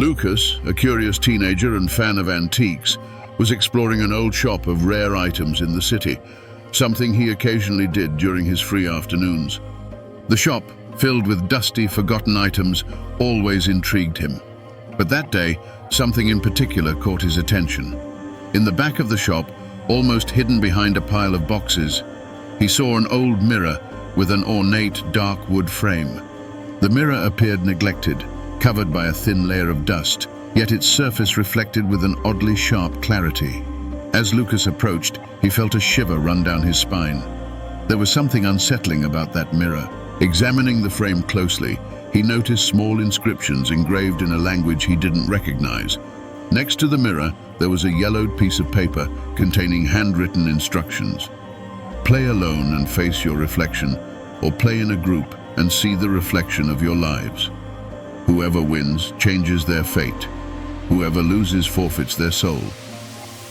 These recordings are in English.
Lucas, a curious teenager and fan of antiques, was exploring an old shop of rare items in the city, something he occasionally did during his free afternoons. The shop, filled with dusty, forgotten items, always intrigued him. But that day, something in particular caught his attention. In the back of the shop, almost hidden behind a pile of boxes, he saw an old mirror with an ornate dark wood frame. The mirror appeared neglected, covered by a thin layer of dust, yet its surface reflected with an oddly sharp clarity. As Lucas approached, he felt a shiver run down his spine. There was something unsettling about that mirror. Examining the frame closely, he noticed small inscriptions engraved in a language he didn't recognize. Next to the mirror, there was a yellowed piece of paper containing handwritten instructions. Play alone and face your reflection, or play in a group and see the reflection of your lives. Whoever wins changes their fate. Whoever loses forfeits their soul.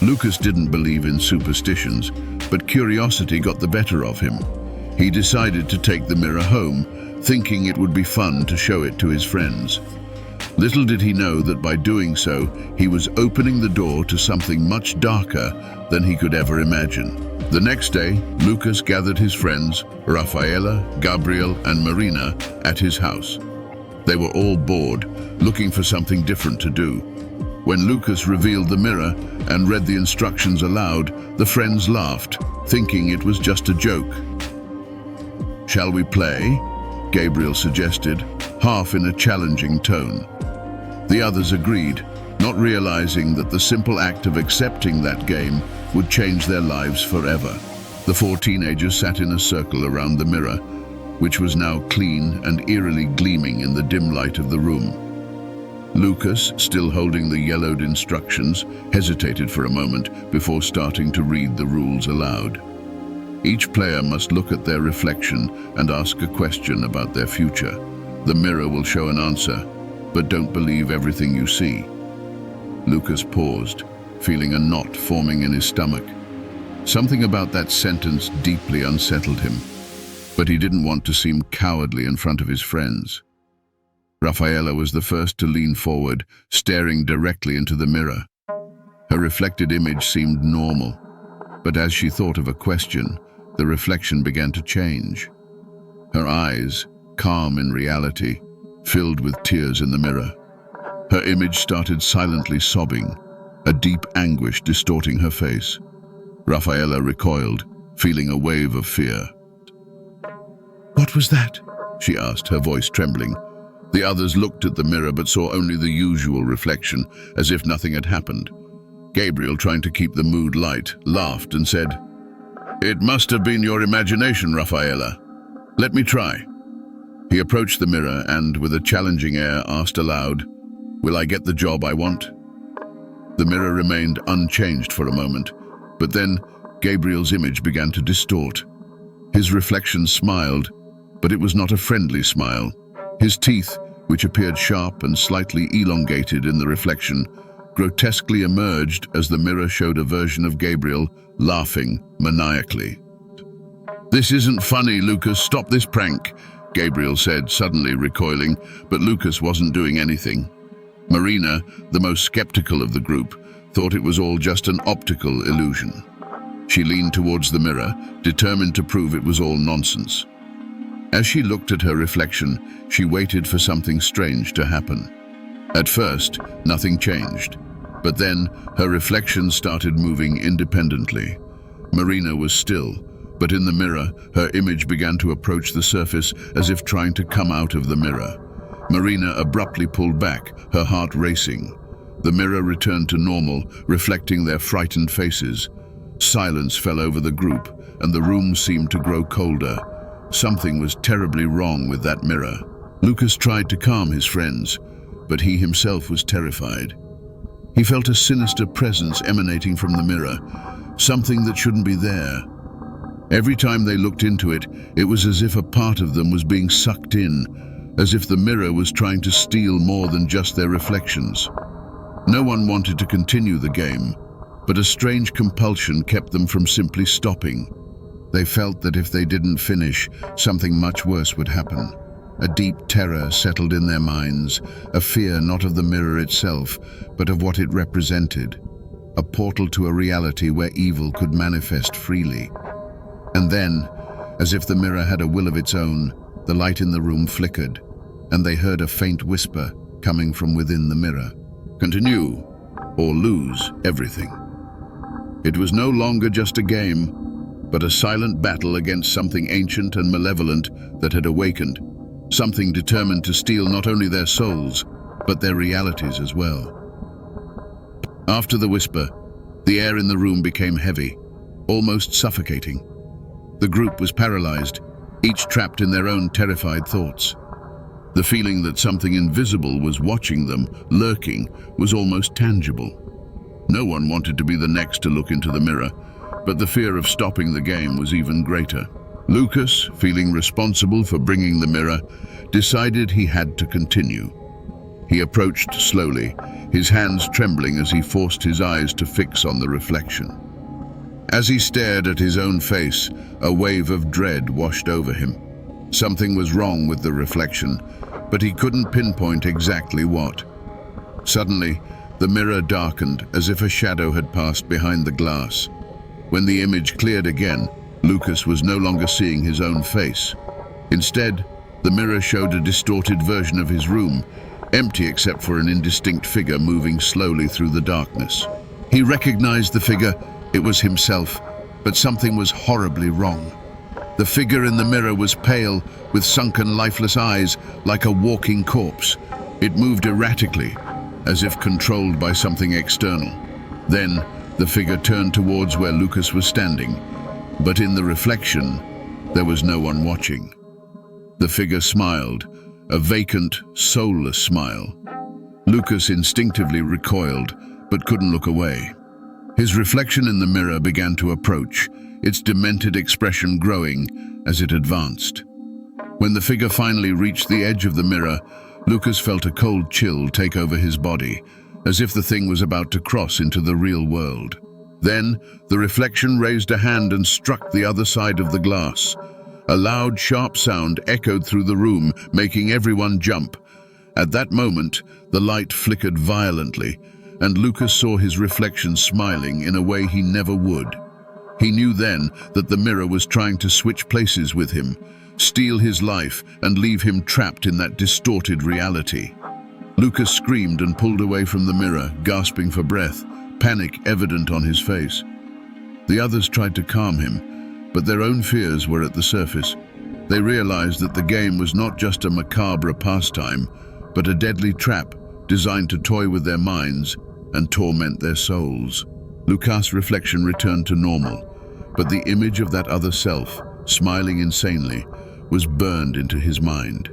Lucas didn't believe in superstitions, but curiosity got the better of him. He decided to take the mirror home, thinking it would be fun to show it to his friends. Little did he know that by doing so, he was opening the door to something much darker than he could ever imagine. The next day, Lucas gathered his friends, Rafaela, Gabriel, and Marina, at his house. They were all bored, looking for something different to do. When Lucas revealed the mirror and read the instructions aloud, the friends laughed, thinking it was just a joke. "Shall we play?" Gabriel suggested, half in a challenging tone. The others agreed, not realizing that the simple act of accepting that game would change their lives forever. The four teenagers sat in a circle around the mirror, which was now clean and eerily gleaming in the dim light of the room. Lucas, still holding the yellowed instructions, hesitated for a moment before starting to read the rules aloud. Each player must look at their reflection and ask a question about their future. The mirror will show an answer, but don't believe everything you see. Lucas paused, feeling a knot forming in his stomach. Something about that sentence deeply unsettled him, but he didn't want to seem cowardly in front of his friends. Rafaela was the first to lean forward, staring directly into the mirror. Her reflected image seemed normal, but as she thought of a question, the reflection began to change. Her eyes, calm in reality, filled with tears in the mirror. Her image started silently sobbing, a deep anguish distorting her face. Rafaela recoiled, feeling a wave of fear. "What was that?" she asked, her voice trembling. The others looked at the mirror but saw only the usual reflection, as if nothing had happened. Gabriel, trying to keep the mood light, laughed and said, "It must have been your imagination, Rafaela. Let me try." He approached the mirror and, with a challenging air, asked aloud, "Will I get the job I want?" The mirror remained unchanged for a moment, but then Gabriel's image began to distort. His reflection smiled, but it was not a friendly smile. His teeth, which appeared sharp and slightly elongated in the reflection, grotesquely emerged as the mirror showed a version of Gabriel laughing maniacally. "This isn't funny, Lucas. Stop this prank," Gabriel said, suddenly recoiling, but Lucas wasn't doing anything. Marina, the most skeptical of the group, thought it was all just an optical illusion. She leaned towards the mirror, determined to prove it was all nonsense. As she looked at her reflection, she waited for something strange to happen. At first, nothing changed, but then her reflection started moving independently. Marina was still, but in the mirror, her image began to approach the surface as if trying to come out of the mirror. Marina abruptly pulled back, her heart racing. The mirror returned to normal, reflecting their frightened faces. Silence fell over the group, and the room seemed to grow colder. Something was terribly wrong with that mirror. Lucas tried to calm his friends, but he himself was terrified. He felt a sinister presence emanating from the mirror, something that shouldn't be there. Every time they looked into it, it was as if a part of them was being sucked in, as if the mirror was trying to steal more than just their reflections. No one wanted to continue the game, but a strange compulsion kept them from simply stopping. They felt that if they didn't finish, something much worse would happen. A deep terror settled in their minds, a fear not of the mirror itself, but of what it represented. A portal to a reality where evil could manifest freely. And then, as if the mirror had a will of its own, the light in the room flickered, and they heard a faint whisper coming from within the mirror. Continue, or lose everything. It was no longer just a game, but a silent battle against something ancient and malevolent that had awakened, something determined to steal not only their souls, but their realities as well. After the whisper, the air in the room became heavy, almost suffocating. The group was paralyzed, each trapped in their own terrified thoughts. The feeling that something invisible was watching them, lurking, was almost tangible. No one wanted to be the next to look into the mirror, but the fear of stopping the game was even greater. Lucas, feeling responsible for bringing the mirror, decided he had to continue. He approached slowly, his hands trembling as he forced his eyes to fix on the reflection. As he stared at his own face, a wave of dread washed over him. Something was wrong with the reflection, but he couldn't pinpoint exactly what. Suddenly, the mirror darkened as if a shadow had passed behind the glass. When the image cleared again, Lucas was no longer seeing his own face. Instead, the mirror showed a distorted version of his room, empty except for an indistinct figure moving slowly through the darkness. He recognized the figure. It was himself, but something was horribly wrong. The figure in the mirror was pale, with sunken, lifeless eyes, like a walking corpse. It moved erratically, as if controlled by something external. Then, the figure turned towards where Lucas was standing, but in the reflection, there was no one watching. The figure smiled, a vacant, soulless smile. Lucas instinctively recoiled, but couldn't look away. His reflection in the mirror began to approach, its demented expression growing as it advanced. When the figure finally reached the edge of the mirror, Lucas felt a cold chill take over his body, as if the thing was about to cross into the real world. Then, the reflection raised a hand and struck the other side of the glass. A loud, sharp sound echoed through the room, making everyone jump. At that moment, the light flickered violently, and Lucas saw his reflection smiling in a way he never would. He knew then that the mirror was trying to switch places with him, steal his life, and leave him trapped in that distorted reality. Lucas screamed and pulled away from the mirror, gasping for breath, panic evident on his face. The others tried to calm him, but their own fears were at the surface. They realized that the game was not just a macabre pastime, but a deadly trap designed to toy with their minds and torment their souls. Lucas' reflection returned to normal, but the image of that other self, smiling insanely, was burned into his mind.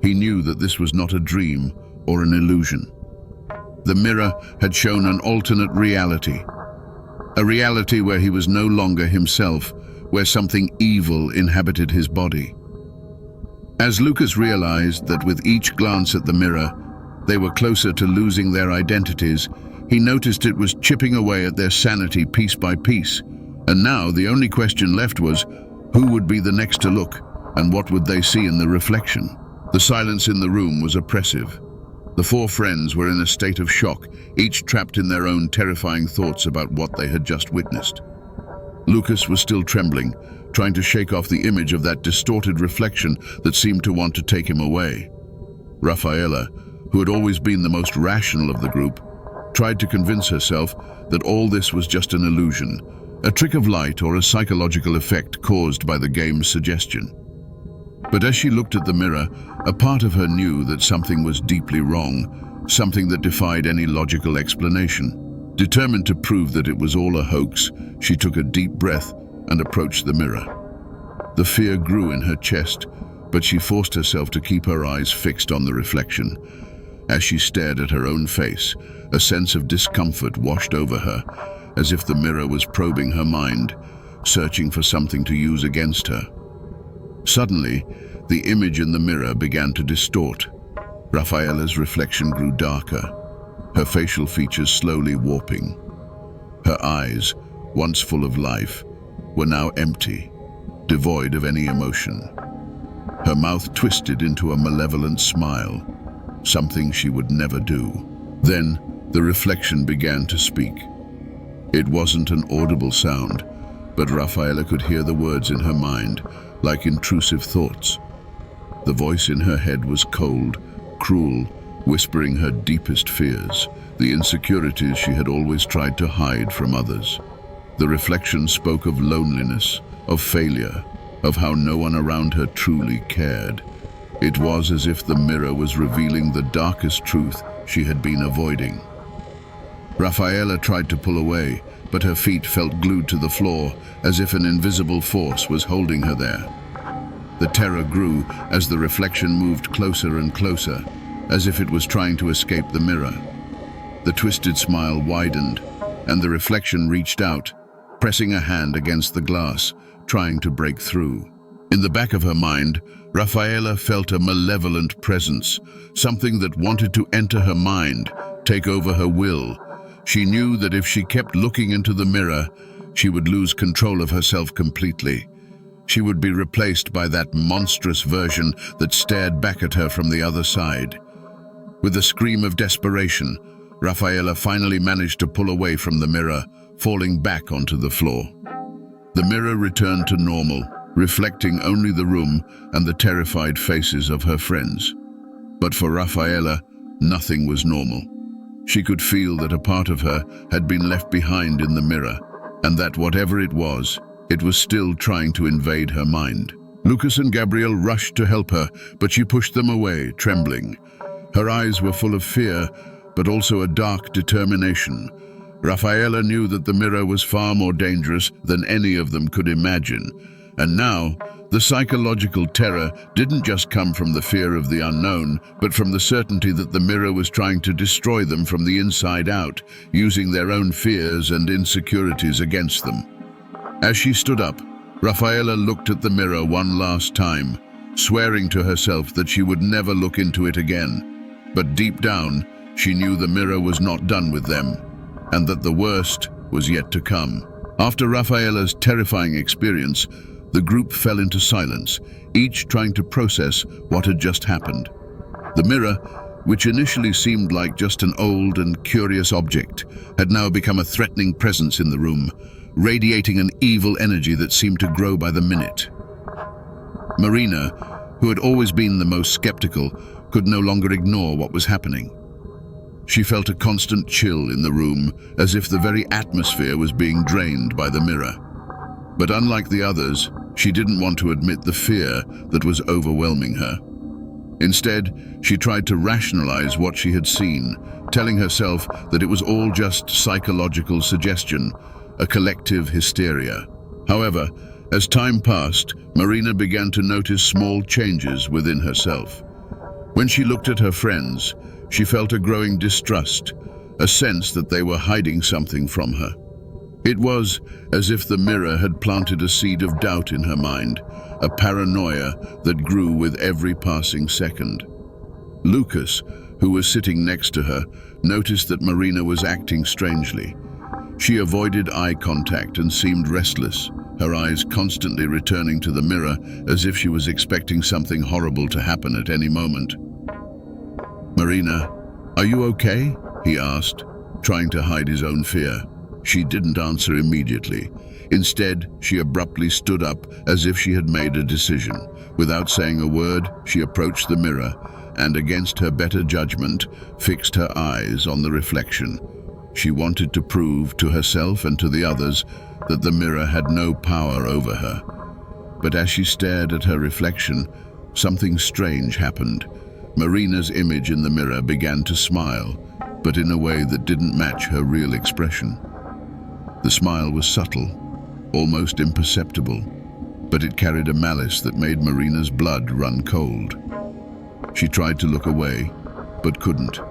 He knew that this was not a dream or an illusion. The mirror had shown an alternate reality, a reality where he was no longer himself, where something evil inhabited his body. As Lucas realized that with each glance at the mirror, they were closer to losing their identities, he noticed it was chipping away at their sanity piece by piece. And now the only question left was, who would be the next to look, and what would they see in the reflection? The silence in the room was oppressive. The four friends were in a state of shock, each trapped in their own terrifying thoughts about what they had just witnessed. Lucas was still trembling, trying to shake off the image of that distorted reflection that seemed to want to take him away. Rafaela, who had always been the most rational of the group, tried to convince herself that all this was just an illusion, a trick of light or a psychological effect caused by the game's suggestion. But as she looked at the mirror, a part of her knew that something was deeply wrong, something that defied any logical explanation. Determined to prove that it was all a hoax, she took a deep breath and approached the mirror. The fear grew in her chest, but she forced herself to keep her eyes fixed on the reflection. As she stared at her own face, a sense of discomfort washed over her, as if the mirror was probing her mind, searching for something to use against her. Suddenly, the image in the mirror began to distort. Rafaela's reflection grew darker, her facial features slowly warping. Her eyes, once full of life, were now empty, devoid of any emotion. Her mouth twisted into a malevolent smile, something she would never do. Then, the reflection began to speak. It wasn't an audible sound, but Rafaela could hear the words in her mind, like intrusive thoughts. The voice in her head was cold, cruel, whispering her deepest fears, the insecurities she had always tried to hide from others. The reflection spoke of loneliness, of failure, of how no one around her truly cared. It was as if the mirror was revealing the darkest truth she had been avoiding. Rafaela tried to pull away, but her feet felt glued to the floor, as if an invisible force was holding her there. The terror grew as the reflection moved closer and closer, as if it was trying to escape the mirror. The twisted smile widened, and the reflection reached out, pressing a hand against the glass, trying to break through. In the back of her mind, Rafaela felt a malevolent presence, something that wanted to enter her mind, take over her will. She knew that if she kept looking into the mirror, she would lose control of herself completely. She would be replaced by that monstrous version that stared back at her from the other side. With a scream of desperation, Rafaela finally managed to pull away from the mirror, falling back onto the floor. The mirror returned to normal, reflecting only the room and the terrified faces of her friends. But for Rafaela, nothing was normal. She could feel that a part of her had been left behind in the mirror, and that whatever it was still trying to invade her mind. Lucas and Gabriel rushed to help her, but she pushed them away, trembling. Her eyes were full of fear, but also a dark determination. Rafaela knew that the mirror was far more dangerous than any of them could imagine. And now, the psychological terror didn't just come from the fear of the unknown, but from the certainty that the mirror was trying to destroy them from the inside out, using their own fears and insecurities against them. As she stood up, Rafaela looked at the mirror one last time, swearing to herself that she would never look into it again. But deep down, she knew the mirror was not done with them, and that the worst was yet to come. After Rafaela's terrifying experience, the group fell into silence, each trying to process what had just happened. The mirror, which initially seemed like just an old and curious object, had now become a threatening presence in the room, radiating an evil energy that seemed to grow by the minute. Marina, who had always been the most skeptical, could no longer ignore what was happening. She felt a constant chill in the room, as if the very atmosphere was being drained by the mirror. But unlike the others, she didn't want to admit the fear that was overwhelming her. Instead, she tried to rationalize what she had seen, telling herself that it was all just psychological suggestion, a collective hysteria. However, as time passed, Marina began to notice small changes within herself. When she looked at her friends, she felt a growing distrust, a sense that they were hiding something from her. It was as if the mirror had planted a seed of doubt in her mind, a paranoia that grew with every passing second. Lucas, who was sitting next to her, noticed that Marina was acting strangely. She avoided eye contact and seemed restless, her eyes constantly returning to the mirror as if she was expecting something horrible to happen at any moment. "Marina, are you okay?" he asked, trying to hide his own fear. She didn't answer immediately. Instead, she abruptly stood up as if she had made a decision. Without saying a word, she approached the mirror and, against her better judgment, fixed her eyes on the reflection. She wanted to prove to herself and to the others that the mirror had no power over her. But as she stared at her reflection, something strange happened. Marina's image in the mirror began to smile, but in a way that didn't match her real expression. The smile was subtle, almost imperceptible, but it carried a malice that made Marina's blood run cold. She tried to look away, but couldn't.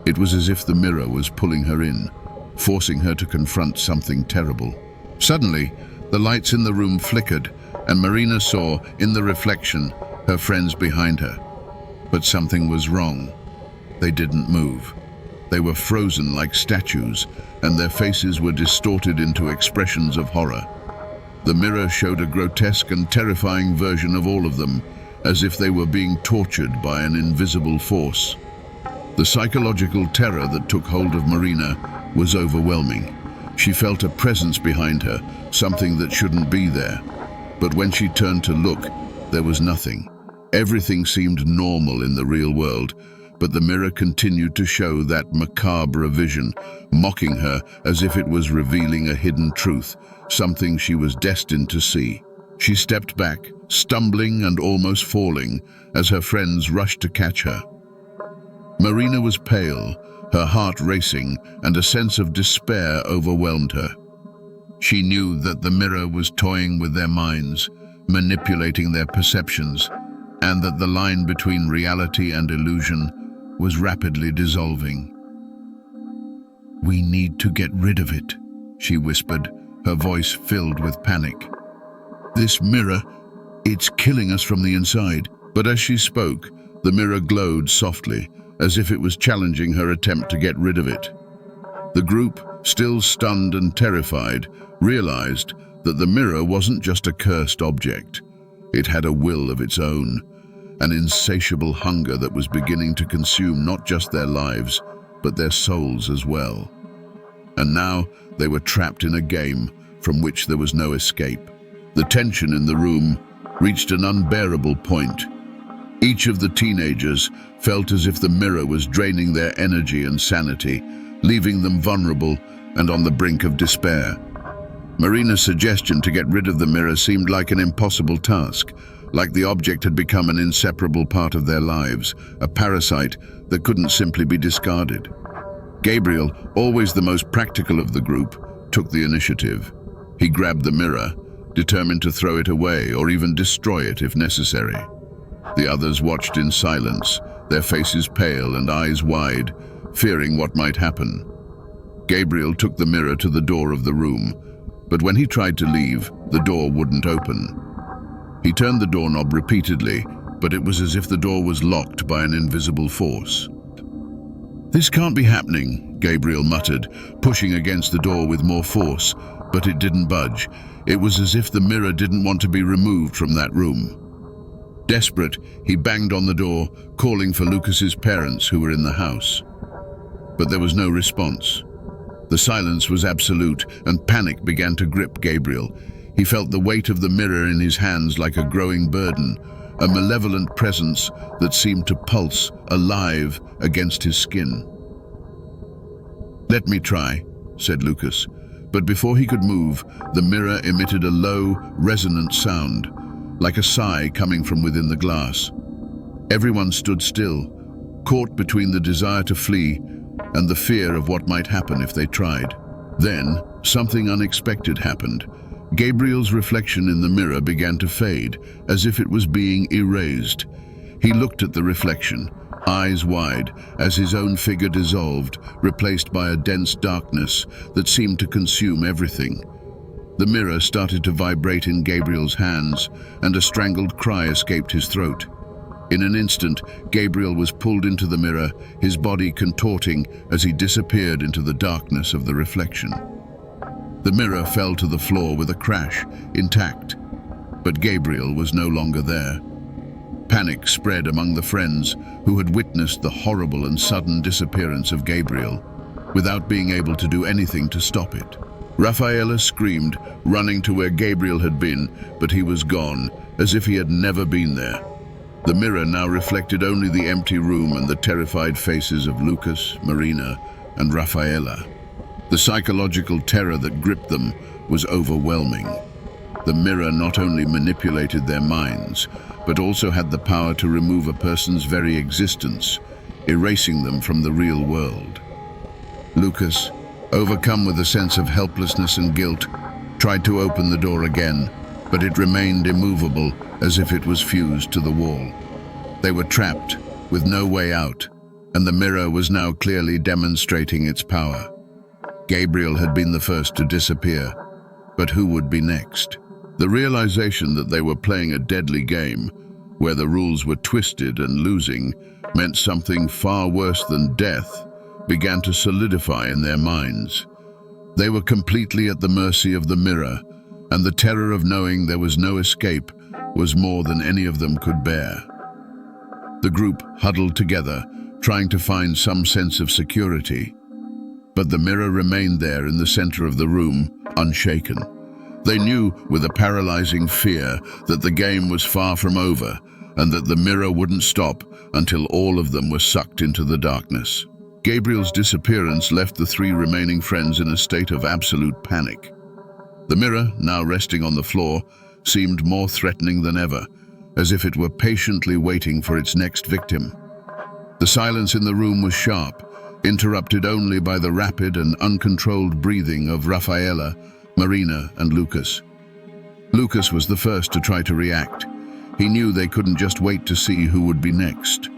It was as if the mirror was pulling her in, forcing her to confront something terrible. Suddenly, the lights in the room flickered, and Marina saw, in the reflection, her friends behind her. But something was wrong. They didn't move. They were frozen like statues, and their faces were distorted into expressions of horror. The mirror showed a grotesque and terrifying version of all of them, as if they were being tortured by an invisible force. The psychological terror that took hold of Marina was overwhelming. She felt a presence behind her, something that shouldn't be there. But when she turned to look, there was nothing. Everything seemed normal in the real world, but the mirror continued to show that macabre vision, mocking her as if it was revealing a hidden truth, something she was destined to see. She stepped back, stumbling and almost falling, as her friends rushed to catch her. Marina was pale, her heart racing, and a sense of despair overwhelmed her. She knew that the mirror was toying with their minds, manipulating their perceptions, and that the line between reality and illusion was rapidly dissolving. "We need to get rid of it," she whispered, her voice filled with panic. "This mirror, it's killing us from the inside." But as she spoke, the mirror glowed softly, as if it was challenging her attempt to get rid of it. The group, still stunned and terrified, realized that the mirror wasn't just a cursed object. It had a will of its own, an insatiable hunger that was beginning to consume not just their lives, but their souls as well. And now they were trapped in a game from which there was no escape. The tension in the room reached an unbearable point. Each of the teenagers felt as if the mirror was draining their energy and sanity, leaving them vulnerable and on the brink of despair. Marina's suggestion to get rid of the mirror seemed like an impossible task, like the object had become an inseparable part of their lives, a parasite that couldn't simply be discarded. Gabriel, always the most practical of the group, took the initiative. He grabbed the mirror, determined to throw it away or even destroy it if necessary. The others watched in silence, their faces pale and eyes wide, fearing what might happen. Gabriel took the mirror to the door of the room, but when he tried to leave, the door wouldn't open. He turned the doorknob repeatedly, but it was as if the door was locked by an invisible force. "This can't be happening," Gabriel muttered, pushing against the door with more force, but it didn't budge. It was as if the mirror didn't want to be removed from that room. Desperate, he banged on the door, calling for Lucas's parents who were in the house. But there was no response. The silence was absolute, and panic began to grip Gabriel. He felt the weight of the mirror in his hands like a growing burden, a malevolent presence that seemed to pulse, alive, against his skin. "Let me try," said Lucas. But before he could move, the mirror emitted a low, resonant sound, like a sigh coming from within the glass. Everyone stood still, caught between the desire to flee and the fear of what might happen if they tried. Then, something unexpected happened. Gabriel's reflection in the mirror began to fade, as if it was being erased. He looked at the reflection, eyes wide, as his own figure dissolved, replaced by a dense darkness that seemed to consume everything. The mirror started to vibrate in Gabriel's hands, and a strangled cry escaped his throat. In an instant, Gabriel was pulled into the mirror, his body contorting as he disappeared into the darkness of the reflection. The mirror fell to the floor with a crash, intact, but Gabriel was no longer there. Panic spread among the friends who had witnessed the horrible and sudden disappearance of Gabriel, without being able to do anything to stop it. Rafaela screamed, running to where Gabriel had been, but he was gone, as if he had never been there. The mirror now reflected only the empty room and the terrified faces of Lucas, Marina, and Rafaela. The psychological terror that gripped them was overwhelming. The mirror not only manipulated their minds, but also had the power to remove a person's very existence, erasing them from the real world. Lucas, overcome with a sense of helplessness and guilt, tried to open the door again, but it remained immovable, as if it was fused to the wall. They were trapped, with no way out, and the mirror was now clearly demonstrating its power. Gabriel had been the first to disappear, but who would be next? The realization that they were playing a deadly game, where the rules were twisted and losing, meant something far worse than death began to solidify in their minds. They were completely at the mercy of the mirror, and the terror of knowing there was no escape was more than any of them could bear. The group huddled together, trying to find some sense of security. But the mirror remained there in the center of the room, unshaken. They knew with a paralyzing fear that the game was far from over and that the mirror wouldn't stop until all of them were sucked into the darkness. Gabriel's disappearance left the three remaining friends in a state of absolute panic. The mirror, now resting on the floor, seemed more threatening than ever, as if it were patiently waiting for its next victim. The silence in the room was sharp, interrupted only by the rapid and uncontrolled breathing of Rafaela, Marina, and Lucas. Lucas was the first to try to react. He knew they couldn't just wait to see who would be next.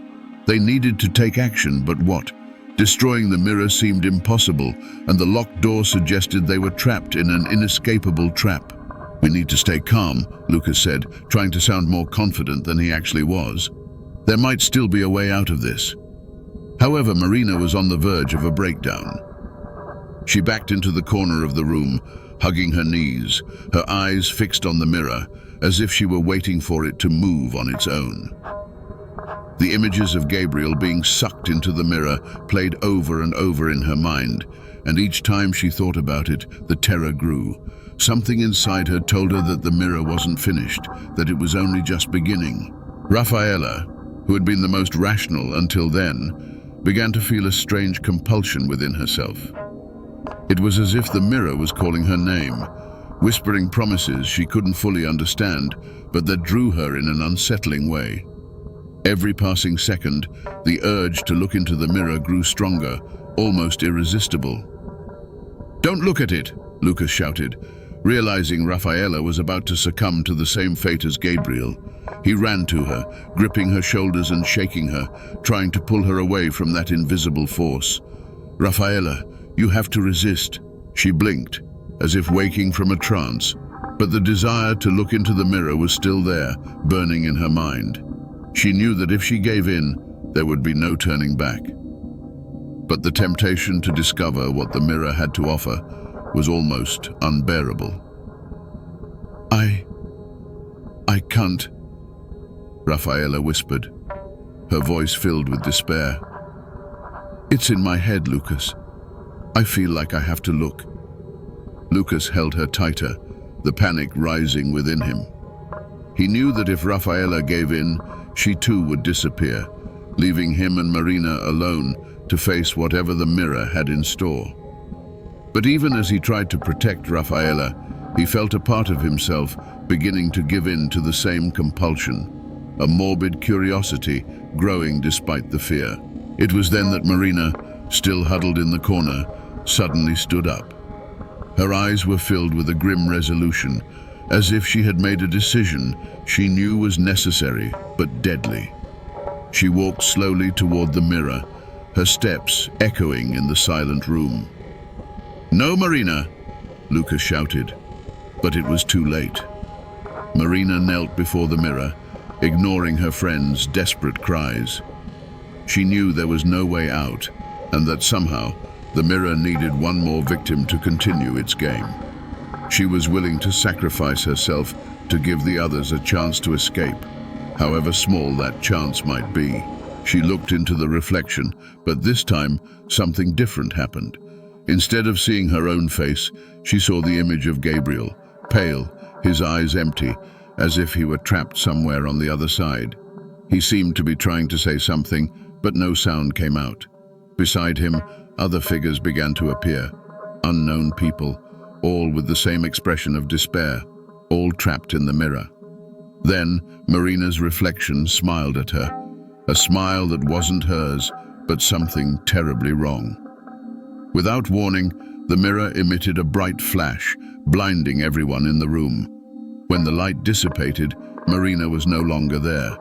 They needed to take action, but what? Destroying the mirror seemed impossible, and the locked door suggested they were trapped in an inescapable trap. "We need to stay calm," Lucas said, trying to sound more confident than he actually was. There might still be a way out of this. However, Marina was on the verge of a breakdown. She backed into the corner of the room, hugging her knees, her eyes fixed on the mirror, as if she were waiting for it to move on its own. The images of Gabriel being sucked into the mirror played over and over in her mind, and each time she thought about it, the terror grew. Something inside her told her that the mirror wasn't finished, that it was only just beginning. Rafaela, who had been the most rational until then, began to feel a strange compulsion within herself. It was as if the mirror was calling her name, whispering promises she couldn't fully understand, but that drew her in an unsettling way. Every passing second, the urge to look into the mirror grew stronger, almost irresistible. "Don't look at it," Lucas shouted, realizing Rafaela was about to succumb to the same fate as Gabriel. He ran to her, gripping her shoulders and shaking her, trying to pull her away from that invisible force. "Rafaela, you have to resist." She blinked, as if waking from a trance, but the desire to look into the mirror was still there, burning in her mind. She knew that if she gave in, there would be no turning back. But the temptation to discover what the mirror had to offer was almost unbearable. I can't," Rafaela whispered, her voice filled with despair. "It's in my head, Lucas. I feel like I have to look." Lucas held her tighter, the panic rising within him. He knew that if Rafaela gave in, she too would disappear, leaving him and Marina alone to face whatever the mirror had in store. But even as he tried to protect Rafaela, he felt a part of himself beginning to give in to the same compulsion, a morbid curiosity growing despite the fear. It was then that Marina, still huddled in the corner, suddenly stood up. Her eyes were filled with a grim resolution, as if she had made a decision she knew was necessary but deadly. She walked slowly toward the mirror, her steps echoing in the silent room. "No, Marina!" Lucas shouted, but it was too late. Marina knelt before the mirror, ignoring her friend's desperate cries. She knew there was no way out, and that somehow the mirror needed one more victim to continue its game. She was willing to sacrifice herself to give the others a chance to escape, however small that chance might be. She looked into the reflection, but this time something different happened. Instead of seeing her own face, she saw the image of Gabriel, pale, his eyes empty, as if he were trapped somewhere on the other side. He seemed to be trying to say something, but no sound came out. Beside him, other figures began to appear, unknown people, all with the same expression of despair, all trapped in the mirror. Then, Marina's reflection smiled at her, a smile that wasn't hers, but something terribly wrong. Without warning, the mirror emitted a bright flash, blinding everyone in the room. When the light dissipated, Marina was no longer there.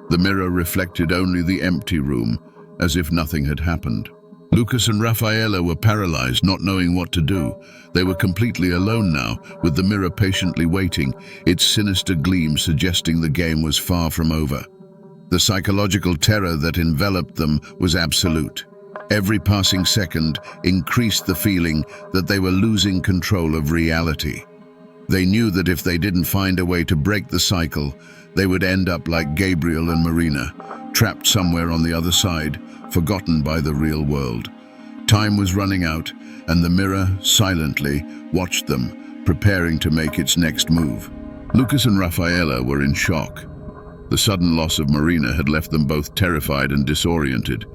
The mirror reflected only the empty room, as if nothing had happened. Lucas and Rafaela were paralyzed, not knowing what to do. They were completely alone now, with the mirror patiently waiting, its sinister gleam suggesting the game was far from over. The psychological terror that enveloped them was absolute. Every passing second increased the feeling that they were losing control of reality. They knew that if they didn't find a way to break the cycle, they would end up like Gabriel and Marina, trapped somewhere on the other side, forgotten by the real world. Time was running out, and the mirror silently watched them, preparing to make its next move. Lucas and Rafaela were in shock. The sudden loss of Marina had left them both terrified and disoriented.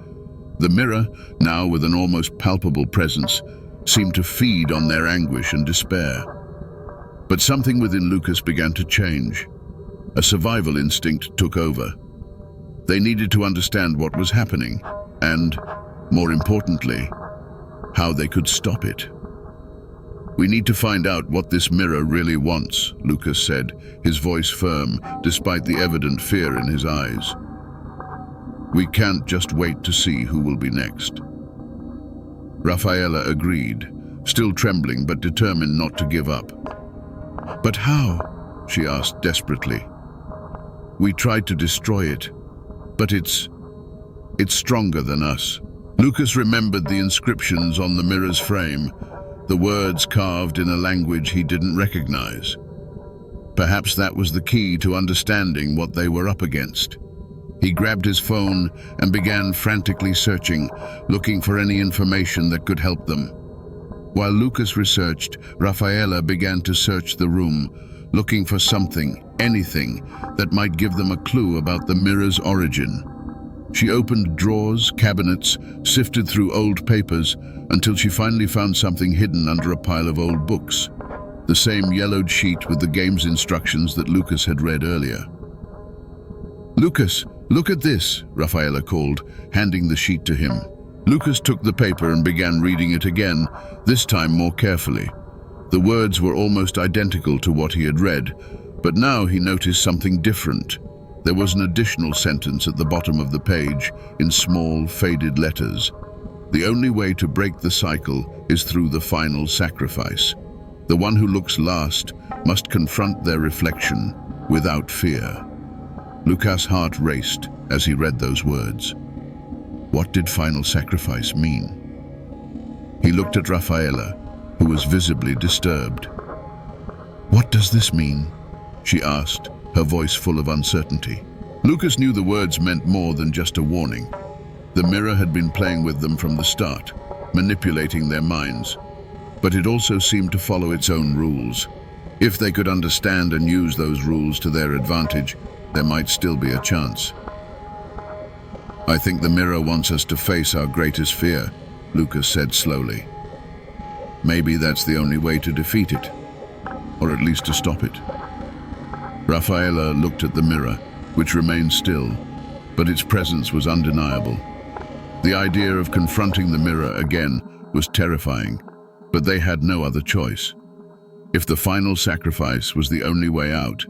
The mirror, now with an almost palpable presence, seemed to feed on their anguish and despair. But something within Lucas began to change. A survival instinct took over. They needed to understand what was happening, and, more importantly, how they could stop it. "We need to find out what this mirror really wants," Lucas said, his voice firm, despite the evident fear in his eyes. "We can't just wait to see who will be next." Rafaela agreed, still trembling but determined not to give up. "But how?" she asked desperately. "We tried to destroy it, but it's stronger than us." Lucas remembered the inscriptions on the mirror's frame, the words carved in a language he didn't recognize. Perhaps that was the key to understanding what they were up against. He grabbed his phone and began frantically searching, looking for any information that could help them. While Lucas researched, Rafaela began to search the room, looking for something, anything, that might give them a clue about the mirror's origin. She opened drawers, cabinets, sifted through old papers, until she finally found something hidden under a pile of old books. The same yellowed sheet with the game's instructions that Lucas had read earlier. "Lucas, look at this," Rafaela called, handing the sheet to him. Lucas took the paper and began reading it again, this time more carefully. The words were almost identical to what he had read, but now he noticed something different. There was an additional sentence at the bottom of the page, in small, faded letters. "The only way to break the cycle is through the final sacrifice. The one who looks last must confront their reflection without fear." Lucas' heart raced as he read those words. What did final sacrifice mean? He looked at Rafaela, who was visibly disturbed. "What does this mean?" she asked, her voice full of uncertainty. Lucas knew the words meant more than just a warning. The mirror had been playing with them from the start, manipulating their minds. But it also seemed to follow its own rules. If they could understand and use those rules to their advantage, there might still be a chance. "I think the mirror wants us to face our greatest fear," Lucas said slowly. "Maybe that's the only way to defeat it, or at least to stop it." Rafaela looked at the mirror, which remained still, but its presence was undeniable. The idea of confronting the mirror again was terrifying, but they had no other choice. If the final sacrifice was the only way out,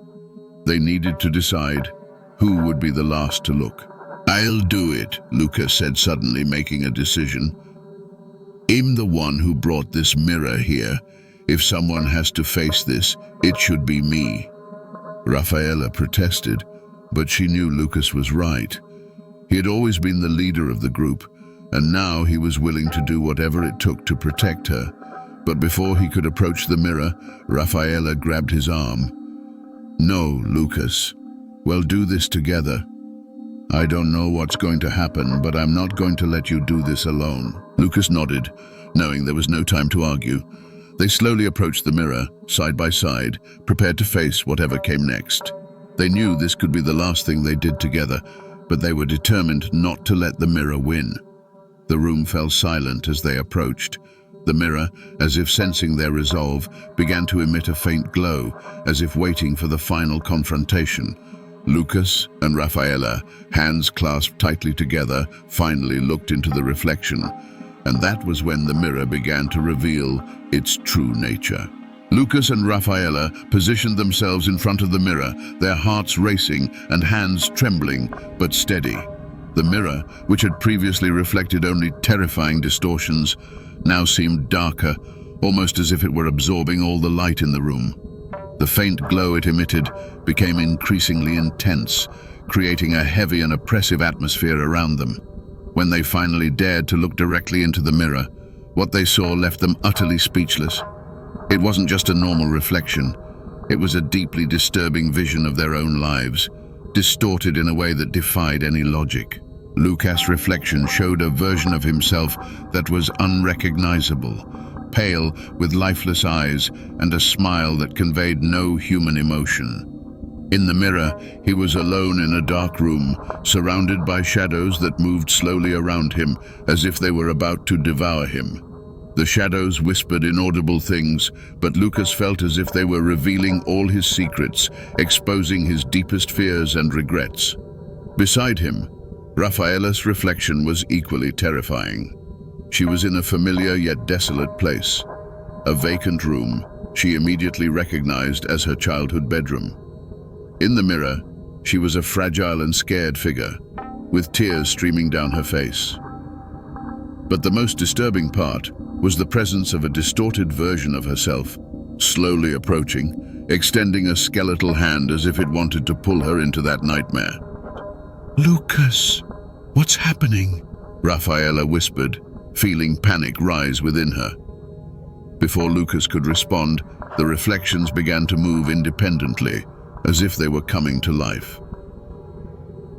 they needed to decide who would be the last to look. "I'll do it," Lucas said, suddenly making a decision. "I'm the one who brought this mirror here. If someone has to face this, it should be me." Rafaela protested, but she knew Lucas was right. He had always been the leader of the group, and now he was willing to do whatever it took to protect her. But before he could approach the mirror, Rafaela grabbed his arm. "No, Lucas. We'll do this together. I don't know what's going to happen, but I'm not going to let you do this alone." Lucas nodded, knowing there was no time to argue. They slowly approached the mirror, side by side, prepared to face whatever came next. They knew this could be the last thing they did together, but they were determined not to let the mirror win. The room fell silent as they approached. The mirror, as if sensing their resolve, began to emit a faint glow, as if waiting for the final confrontation. Lucas and Rafaela, hands clasped tightly together, finally looked into the reflection, and that was when the mirror began to reveal its true nature. Lucas and Rafaela positioned themselves in front of the mirror, their hearts racing and hands trembling but steady. The mirror, which had previously reflected only terrifying distortions, now seemed darker, almost as if it were absorbing all the light in the room. The faint glow it emitted became increasingly intense, creating a heavy and oppressive atmosphere around them. When they finally dared to look directly into the mirror, what they saw left them utterly speechless. It wasn't just a normal reflection. It was a deeply disturbing vision of their own lives, distorted in a way that defied any logic. Lucas' reflection showed a version of himself that was unrecognizable, pale, with lifeless eyes and a smile that conveyed no human emotion. In the mirror, he was alone in a dark room, surrounded by shadows that moved slowly around him as if they were about to devour him. The shadows whispered inaudible things, but Lucas felt as if they were revealing all his secrets, exposing his deepest fears and regrets. Beside him, Rafaela's reflection was equally terrifying. She was in a familiar yet desolate place, a vacant room she immediately recognized as her childhood bedroom. In the mirror, she was a fragile and scared figure, with tears streaming down her face. But the most disturbing part was the presence of a distorted version of herself, slowly approaching, extending a skeletal hand as if it wanted to pull her into that nightmare. "Lucas, what's happening?" Rafaela whispered, feeling panic rise within her. Before Lucas could respond, the reflections began to move independently, as if they were coming to life.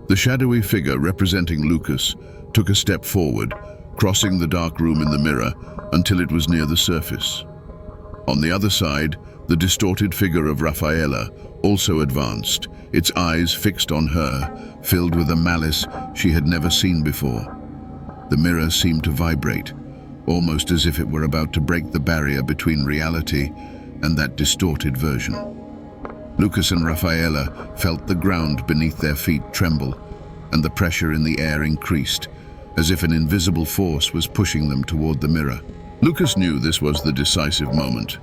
The shadowy figure representing Lucas took a step forward, crossing the dark room in the mirror until it was near the surface. On the other side, the distorted figure of Rafaela also advanced, its eyes fixed on her, filled with a malice she had never seen before. The mirror seemed to vibrate, almost as if it were about to break the barrier between reality and that distorted version. Lucas and Rafaela felt the ground beneath their feet tremble, and the pressure in the air increased, as if an invisible force was pushing them toward the mirror. Lucas knew this was the decisive moment.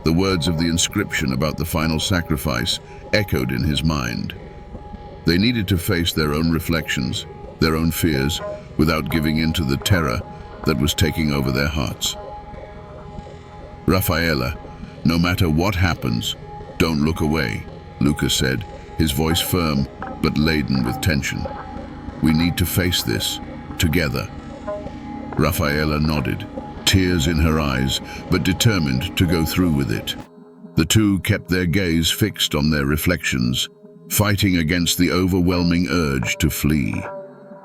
The words of the inscription about the final sacrifice echoed in his mind. They needed to face their own reflections, their own fears, without giving in to the terror that was taking over their hearts. "Rafaela, no matter what happens, don't look away," Lucas said, his voice firm but laden with tension. "We need to face this, together." Rafaela nodded, tears in her eyes, but determined to go through with it. The two kept their gaze fixed on their reflections, fighting against the overwhelming urge to flee.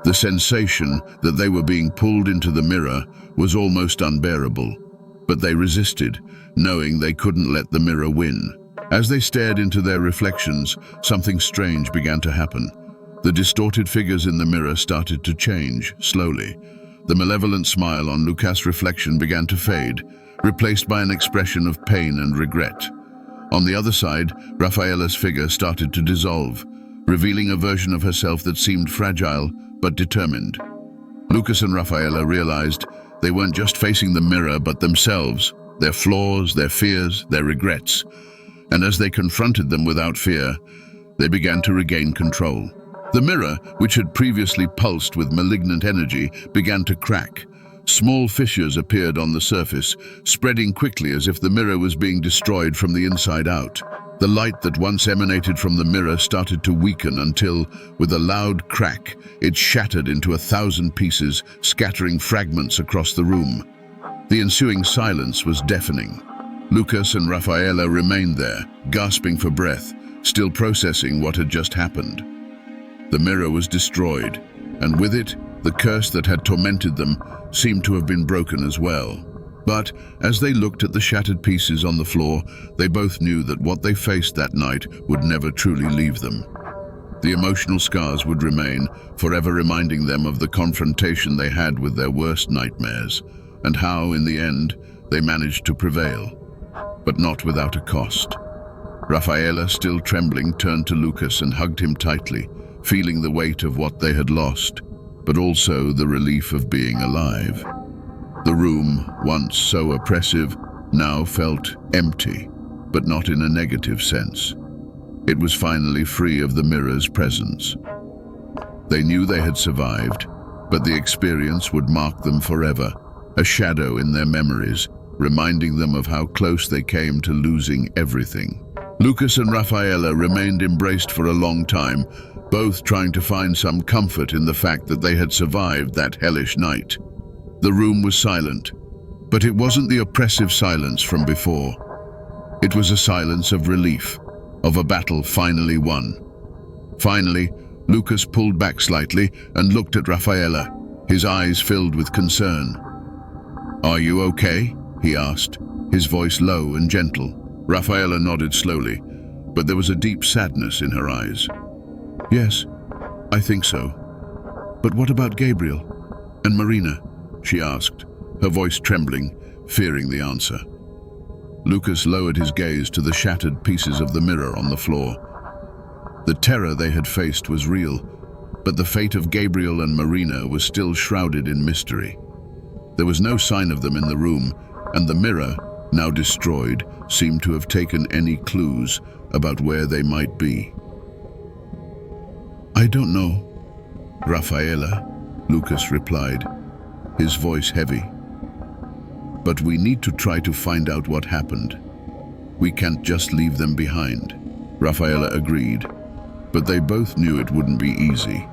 The sensation that they were being pulled into the mirror was almost unbearable, but they resisted, knowing they couldn't let the mirror win. As they stared into their reflections, something strange began to happen. The distorted figures in the mirror started to change, slowly. The malevolent smile on Lucas' reflection began to fade, replaced by an expression of pain and regret. On the other side, Rafaela's figure started to dissolve, revealing a version of herself that seemed fragile but determined. Lucas and Rafaela realized they weren't just facing the mirror but themselves, their flaws, their fears, their regrets. And as they confronted them without fear, they began to regain control. The mirror, which had previously pulsed with malignant energy, began to crack. Small fissures appeared on the surface, spreading quickly as if the mirror was being destroyed from the inside out. The light that once emanated from the mirror started to weaken until, with a loud crack, it shattered into 1,000 pieces, scattering fragments across the room. The ensuing silence was deafening. Lucas and Rafaela remained there, gasping for breath, still processing what had just happened. The mirror was destroyed, and with it, the curse that had tormented them seemed to have been broken as well. But as they looked at the shattered pieces on the floor, they both knew that what they faced that night would never truly leave them. The emotional scars would remain, forever reminding them of the confrontation they had with their worst nightmares, and how, in the end, they managed to prevail. But not without a cost. Rafaela, still trembling, turned to Lucas and hugged him tightly, feeling the weight of what they had lost, but also the relief of being alive. The room, once so oppressive, now felt empty, but not in a negative sense. It was finally free of the mirror's presence. They knew they had survived, but the experience would mark them forever, a shadow in their memories, reminding them of how close they came to losing everything. Lucas and Rafaela remained embraced for a long time, both trying to find some comfort in the fact that they had survived that hellish night. The room was silent, but it wasn't the oppressive silence from before. It was a silence of relief, of a battle finally won. Finally, Lucas pulled back slightly and looked at Rafaela, his eyes filled with concern. "Are you okay?" he asked, his voice low and gentle. Rafaela nodded slowly, but there was a deep sadness in her eyes. "Yes, I think so. But what about Gabriel and Marina?" she asked, her voice trembling, fearing the answer. Lucas lowered his gaze to the shattered pieces of the mirror on the floor. The terror they had faced was real, but the fate of Gabriel and Marina was still shrouded in mystery. There was no sign of them in the room, and the mirror, now destroyed, seemed to have taken any clues about where they might be. "I don't know, Rafaela," Lucas replied, his voice heavy. "But we need to try to find out what happened. We can't just leave them behind." Rafaela agreed, but they both knew it wouldn't be easy.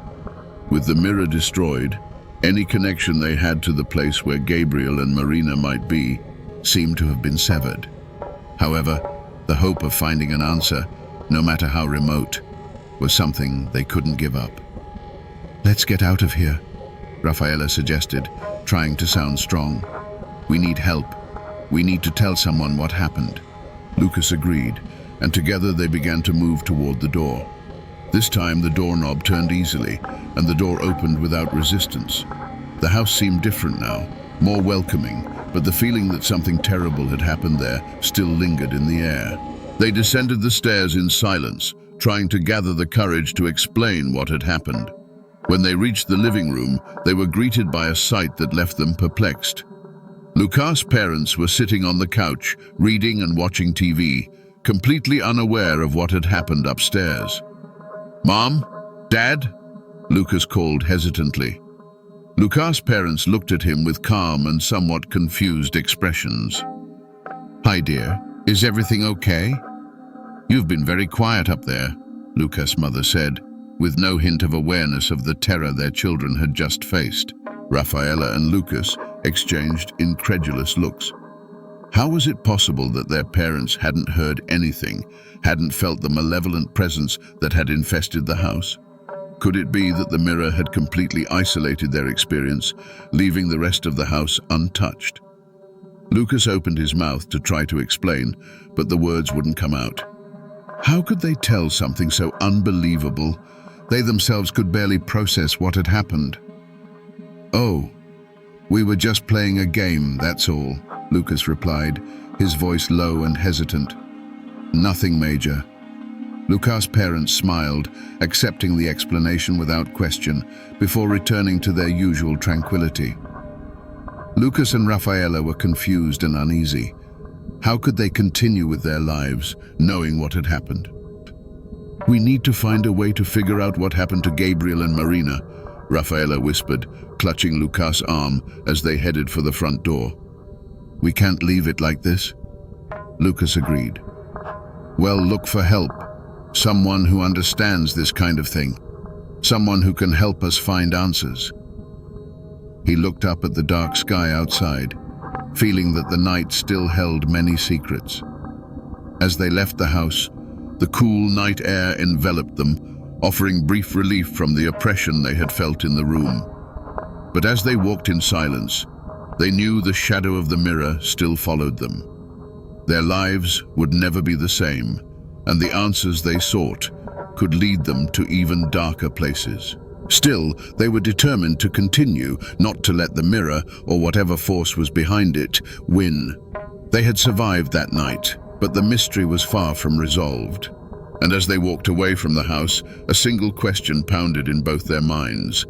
With the mirror destroyed, any connection they had to the place where Gabriel and Marina might be seemed to have been severed. However, the hope of finding an answer, no matter how remote, was something they couldn't give up. "Let's get out of here," Rafaela suggested, trying to sound strong. "We need help. We need to tell someone what happened." Lucas agreed, and together they began to move toward the door. This time the doorknob turned easily, and the door opened without resistance. The house seemed different now, more welcoming, but the feeling that something terrible had happened there still lingered in the air. They descended the stairs in silence, trying to gather the courage to explain what had happened. When they reached the living room, they were greeted by a sight that left them perplexed. Lucas' parents were sitting on the couch, reading and watching TV, completely unaware of what had happened upstairs. "Mom? Dad?" Lucas called hesitantly. Lucas' parents looked at him with calm and somewhat confused expressions. "Hi, dear. Is everything okay?" "You've been very quiet up there," Lucas' mother said, with no hint of awareness of the terror their children had just faced. Rafaela and Lucas exchanged incredulous looks. How was it possible that their parents hadn't heard anything, hadn't felt the malevolent presence that had infested the house? Could it be that the mirror had completely isolated their experience, leaving the rest of the house untouched? Lucas opened his mouth to try to explain, but the words wouldn't come out. How could they tell something so unbelievable? They themselves could barely process what had happened. "Oh, we were just playing a game, that's all," Lucas replied, his voice low and hesitant. "Nothing major." Lucas' parents smiled, accepting the explanation without question, before returning to their usual tranquility. Lucas and Rafaela were confused and uneasy. How could they continue with their lives, knowing what had happened? "We need to find a way to figure out what happened to Gabriel and Marina," Rafaela whispered, clutching Lucas' arm as they headed for the front door. "We can't leave it like this." Lucas agreed. "Well, look for help. Someone who understands this kind of thing. Someone who can help us find answers." He looked up at the dark sky outside, feeling that the night still held many secrets. As they left the house, the cool night air enveloped them, offering brief relief from the oppression they had felt in the room. But as they walked in silence, they knew the shadow of the mirror still followed them. Their lives would never be the same, and the answers they sought could lead them to even darker places. Still, they were determined to continue, not to let the mirror, or whatever force was behind it, win. They had survived that night, but the mystery was far from resolved. And as they walked away from the house, a single question pounded in both their minds.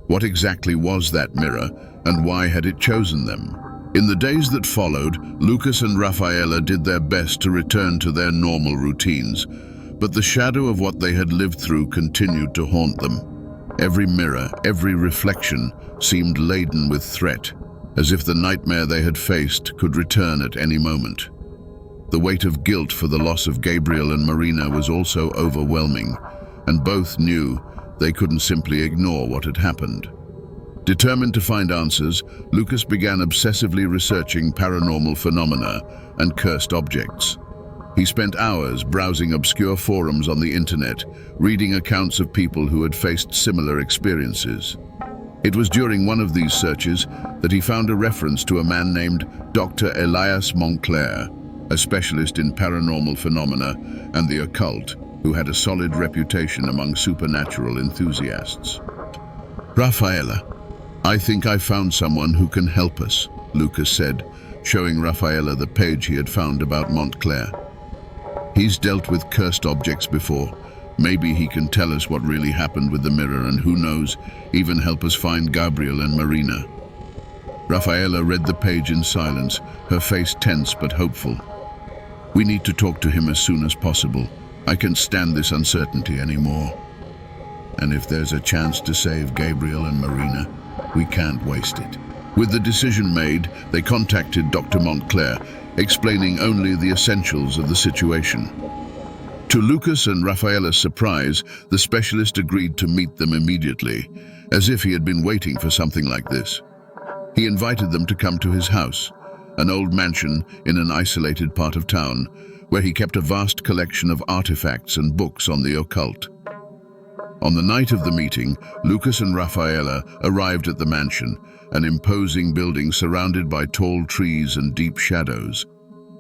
What exactly was that mirror, and why had it chosen them? In the days that followed, Lucas and Rafaela did their best to return to their normal routines, but the shadow of what they had lived through continued to haunt them. Every mirror, every reflection seemed laden with threat, as if the nightmare they had faced could return at any moment. The weight of guilt for the loss of Gabriel and Marina was also overwhelming, and both knew they couldn't simply ignore what had happened. Determined to find answers, Lucas began obsessively researching paranormal phenomena and cursed objects. He spent hours browsing obscure forums on the internet, reading accounts of people who had faced similar experiences. It was during one of these searches that he found a reference to a man named Dr. Elias Montclair, a specialist in paranormal phenomena and the occult, who had a solid reputation among supernatural enthusiasts. "Rafaela, I think I found someone who can help us," Lucas said, showing Rafaela the page he had found about Montclair. "He's dealt with cursed objects before. Maybe he can tell us what really happened with the mirror and, who knows, even help us find Gabriel and Marina." Rafaela read the page in silence, her face tense but hopeful. "We need to talk to him as soon as possible. I can't stand this uncertainty anymore. And if there's a chance to save Gabriel and Marina, we can't waste it." With the decision made, they contacted Dr. Montclair, explaining only the essentials of the situation. To Lucas and Rafaela's surprise, the specialist agreed to meet them immediately, as if he had been waiting for something like this. He invited them to come to his house, an old mansion in an isolated part of town, where he kept a vast collection of artifacts and books on the occult. On the night of the meeting, Lucas and Rafaela arrived at the mansion, an imposing building surrounded by tall trees and deep shadows.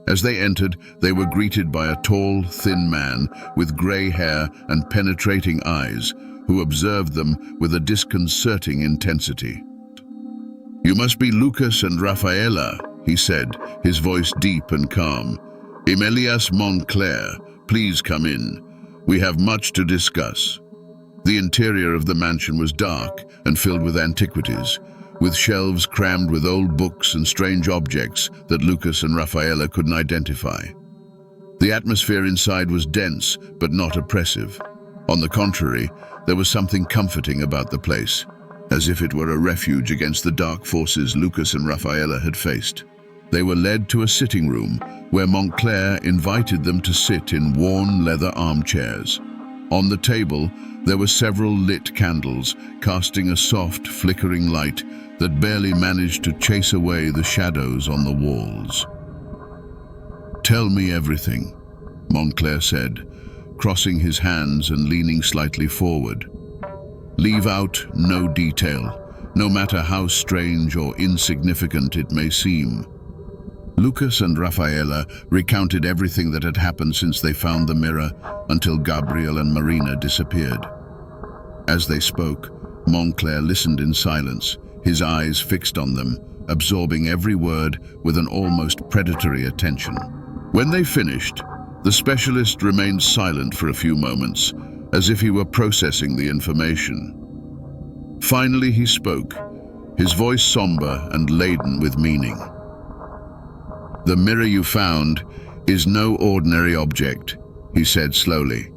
As they entered, they were greeted by a tall, thin man with grey hair and penetrating eyes, who observed them with a disconcerting intensity. "You must be Lucas and Rafaela," he said, his voice deep and calm. "I'm Elias Montclair. Please come in. We have much to discuss." The interior of the mansion was dark and filled with antiquities, with shelves crammed with old books and strange objects that Lucas and Rafaela couldn't identify. The atmosphere inside was dense but not oppressive. On the contrary, there was something comforting about the place, as if it were a refuge against the dark forces Lucas and Rafaela had faced. They were led to a sitting room where Montclair invited them to sit in worn leather armchairs. On the table, there were several lit candles, casting a soft, flickering light that barely managed to chase away the shadows on the walls. "Tell me everything," Montclair said, crossing his hands and leaning slightly forward. "Leave out no detail, no matter how strange or insignificant it may seem." Lucas and Rafaela recounted everything that had happened since they found the mirror until Gabriel and Marina disappeared. As they spoke, Montclair listened in silence, his eyes fixed on them, absorbing every word with an almost predatory attention. When they finished, the specialist remained silent for a few moments, as if he were processing the information. Finally he spoke, his voice somber and laden with meaning. "The mirror you found is no ordinary object," he said slowly.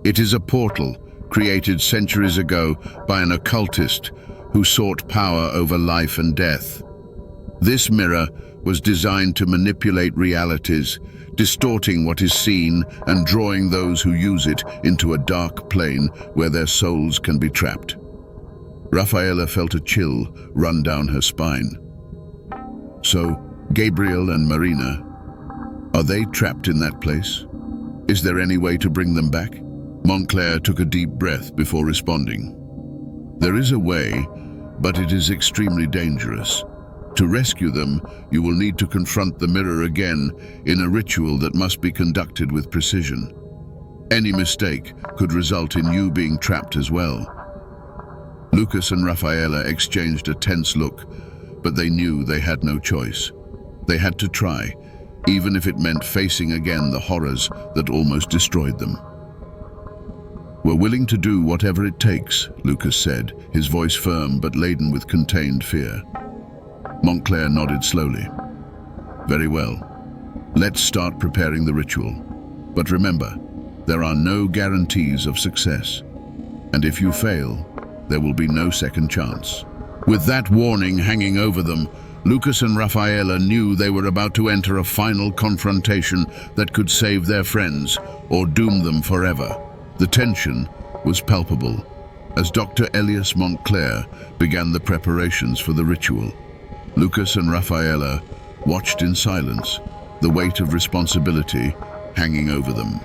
"It is a portal created centuries ago by an occultist who sought power over life and death. This mirror was designed to manipulate realities, distorting what is seen and drawing those who use it into a dark plane where their souls can be trapped." Rafaela felt a chill run down her spine. "So, Gabriel and Marina, are they trapped in that place? Is there any way to bring them back?" Montclair took a deep breath before responding. "There is a way, but it is extremely dangerous. To rescue them, you will need to confront the mirror again in a ritual that must be conducted with precision. Any mistake could result in you being trapped as well." Lucas and Rafaela exchanged a tense look, but they knew they had no choice. They had to try, even if it meant facing again the horrors that almost destroyed them. "We're willing to do whatever it takes," Lucas said, his voice firm but laden with contained fear. Montclair nodded slowly. "Very well. Let's start preparing the ritual. But remember, there are no guarantees of success. And if you fail, there will be no second chance." With that warning hanging over them, Lucas and Rafaela knew they were about to enter a final confrontation that could save their friends or doom them forever. The tension was palpable as Dr. Elias Montclair began the preparations for the ritual. Lucas and Rafaela watched in silence, the weight of responsibility hanging over them.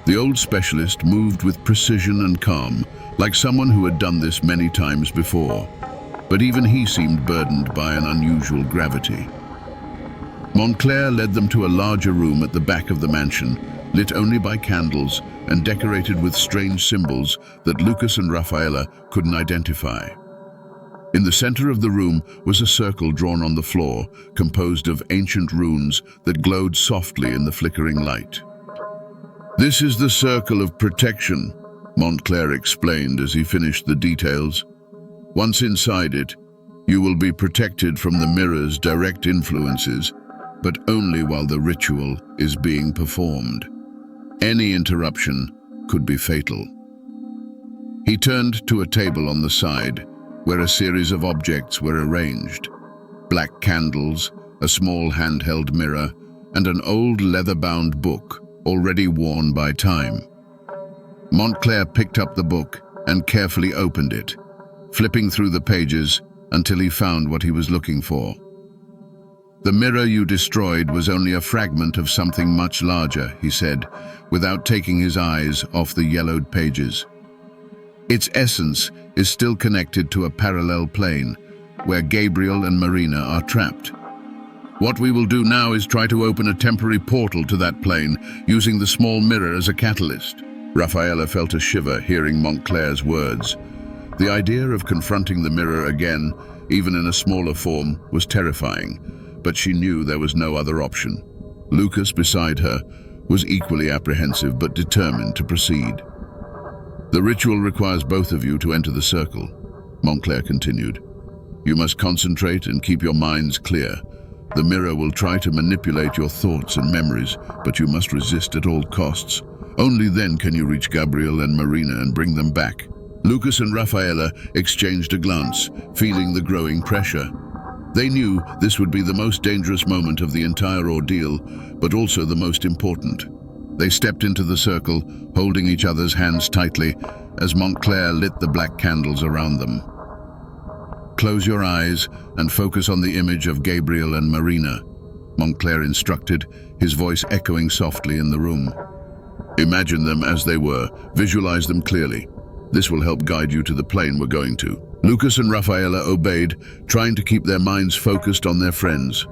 The old specialist moved with precision and calm, like someone who had done this many times before. But even he seemed burdened by an unusual gravity. Montclair led them to a larger room at the back of the mansion, lit only by candles and decorated with strange symbols that Lucas and Rafaela couldn't identify. In the center of the room was a circle drawn on the floor, composed of ancient runes that glowed softly in the flickering light. "This is the circle of protection," Montclair explained as he finished the details. "Once inside it, you will be protected from the mirror's direct influences, but only while the ritual is being performed. Any interruption could be fatal." He turned to a table on the side, where a series of objects were arranged. Black candles, a small handheld mirror, and an old leather-bound book, already worn by time. Montclair picked up the book and carefully opened it, flipping through the pages until he found what he was looking for. "The mirror you destroyed was only a fragment of something much larger," he said, without taking his eyes off the yellowed pages. "Its essence is still connected to a parallel plane, where Gabriel and Marina are trapped. What we will do now is try to open a temporary portal to that plane, using the small mirror as a catalyst." Rafaela felt a shiver hearing Montclair's words. The idea of confronting the mirror again, even in a smaller form, was terrifying, but she knew there was no other option. Lucas, beside her, was equally apprehensive but determined to proceed. "The ritual requires both of you to enter the circle," Montclair continued. "You must concentrate and keep your minds clear. The mirror will try to manipulate your thoughts and memories, but you must resist at all costs. Only then can you reach Gabriel and Marina and bring them back." Lucas and Rafaela exchanged a glance, feeling the growing pressure. They knew this would be the most dangerous moment of the entire ordeal, but also the most important. They stepped into the circle, holding each other's hands tightly, as Montclair lit the black candles around them. "Close your eyes and focus on the image of Gabriel and Marina," Montclair instructed, his voice echoing softly in the room. "Imagine them as they were, visualize them clearly. This will help guide you to the plane we're going to." Lucas and Rafaela obeyed, trying to keep their minds focused on their friends.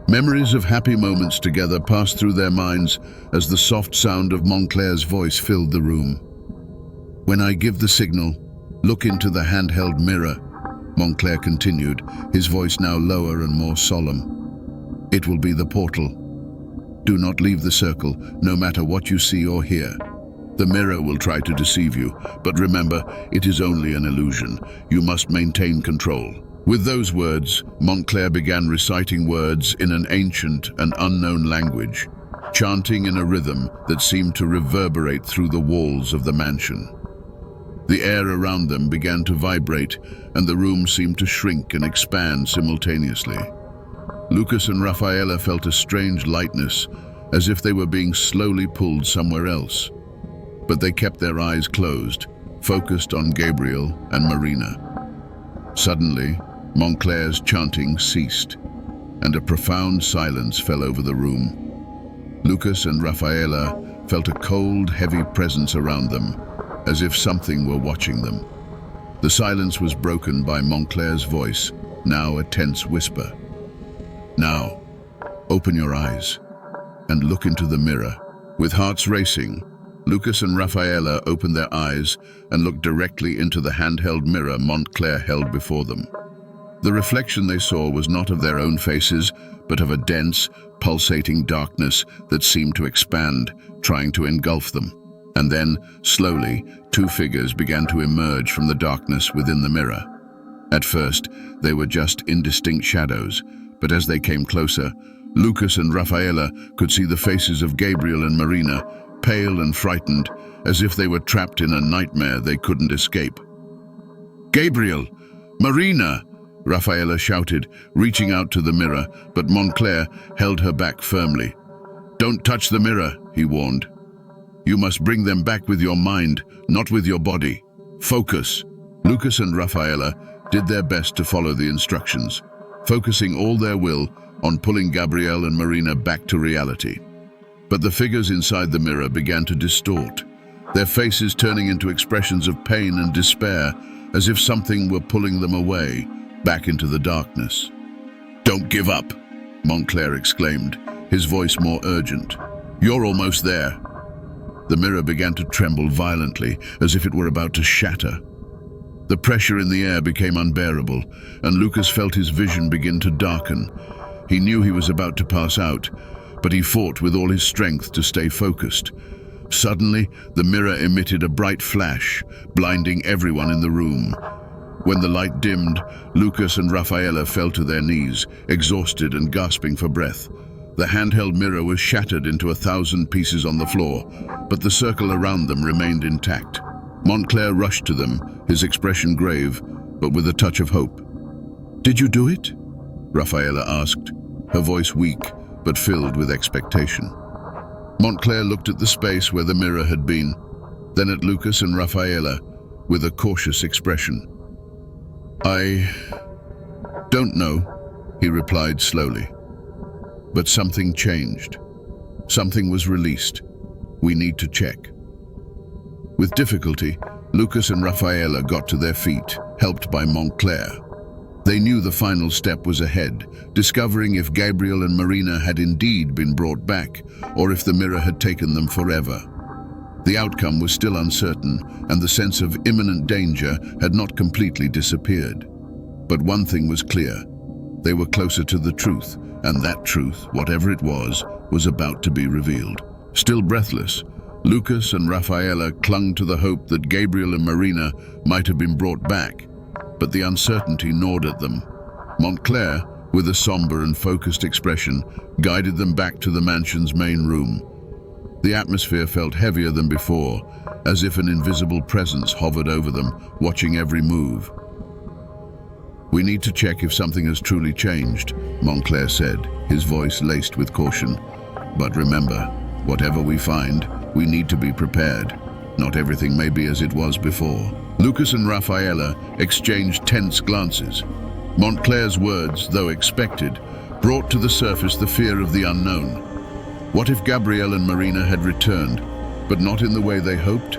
Memories of happy moments together passed through their minds as the soft sound of Montclair's voice filled the room. "When I give the signal, look into the handheld mirror," Montclair continued, his voice now lower and more solemn. "It will be the portal. Do not leave the circle, no matter what you see or hear. The mirror will try to deceive you, but remember, it is only an illusion. You must maintain control." With those words, Montclair began reciting words in an ancient and unknown language, chanting in a rhythm that seemed to reverberate through the walls of the mansion. The air around them began to vibrate, and the room seemed to shrink and expand simultaneously. Lucas and Rafaela felt a strange lightness, as if they were being slowly pulled somewhere else. But they kept their eyes closed, focused on Gabriel and Marina. Suddenly, Montclair's chanting ceased, and a profound silence fell over the room. Lucas and Rafaela felt a cold, heavy presence around them, as if something were watching them. The silence was broken by Montclair's voice, now a tense whisper. "Now, open your eyes and look into the mirror." With hearts racing, Lucas and Rafaela opened their eyes and looked directly into the handheld mirror Montclair held before them. The reflection they saw was not of their own faces, but of a dense, pulsating darkness that seemed to expand, trying to engulf them. And then, slowly, two figures began to emerge from the darkness within the mirror. At first, they were just indistinct shadows, but as they came closer, Lucas and Rafaela could see the faces of Gabriel and Marina, pale and frightened, as if they were trapped in a nightmare they couldn't escape. "Gabriel! Marina!" Rafaela shouted, reaching out to the mirror, but Montclair held her back firmly. "Don't touch the mirror," he warned. "You must bring them back with your mind, not with your body. Focus." Lucas and Rafaela did their best to follow the But the figures inside the mirror began to distort, their faces turning into expressions of pain and despair, as if something were pulling them away, back into the darkness. "Don't give up," Montclair exclaimed, his voice more urgent. "You're almost there." The mirror began to tremble violently, as if it were about to shatter. The pressure in the air became unbearable, and Lucas felt his vision begin to darken. He knew he was about to pass out, but he fought with all his strength to stay focused. Suddenly, the mirror emitted a bright flash, blinding everyone in the room. When the light dimmed, Lucas and Rafaela fell to their knees, exhausted and gasping for breath. The handheld mirror was shattered into 1,000 pieces on the floor, but the circle around them remained intact. Montclair rushed to them, his expression grave, but with a touch of hope. "Did you do it?" Rafaela asked, her voice weak, but filled with expectation. Montclair looked at the space where the mirror had been, then at Lucas and Rafaela, with a cautious expression. "I don't know," he replied slowly. But something changed. Something was released. "We need to check." With difficulty, Lucas and Rafaela got to their feet, helped by Montclair. They knew the final step was ahead, discovering if Gabriel and Marina had indeed been brought back, or if the mirror had taken them forever. The outcome was still uncertain, and the sense of imminent danger had not completely disappeared. But one thing was clear. They were closer to the truth, and that truth, whatever it was about to be revealed. Still breathless, Lucas and Rafaela clung to the hope that Gabriel and Marina might have been brought back, but the uncertainty gnawed at them. Montclair, with a somber and focused expression, guided them back to the mansion's main room. The atmosphere felt heavier than before, as if an invisible presence hovered over them, watching every move. "We need to check if something has truly changed," Montclair said, his voice laced with caution. "But remember, whatever we find, we need to be prepared. Not everything may be as it was before." Lucas and Rafaela exchanged tense glances. Montclair's words, though expected, brought to the surface the fear of the unknown. What if Gabriel and Marina had returned, but not in the way they hoped?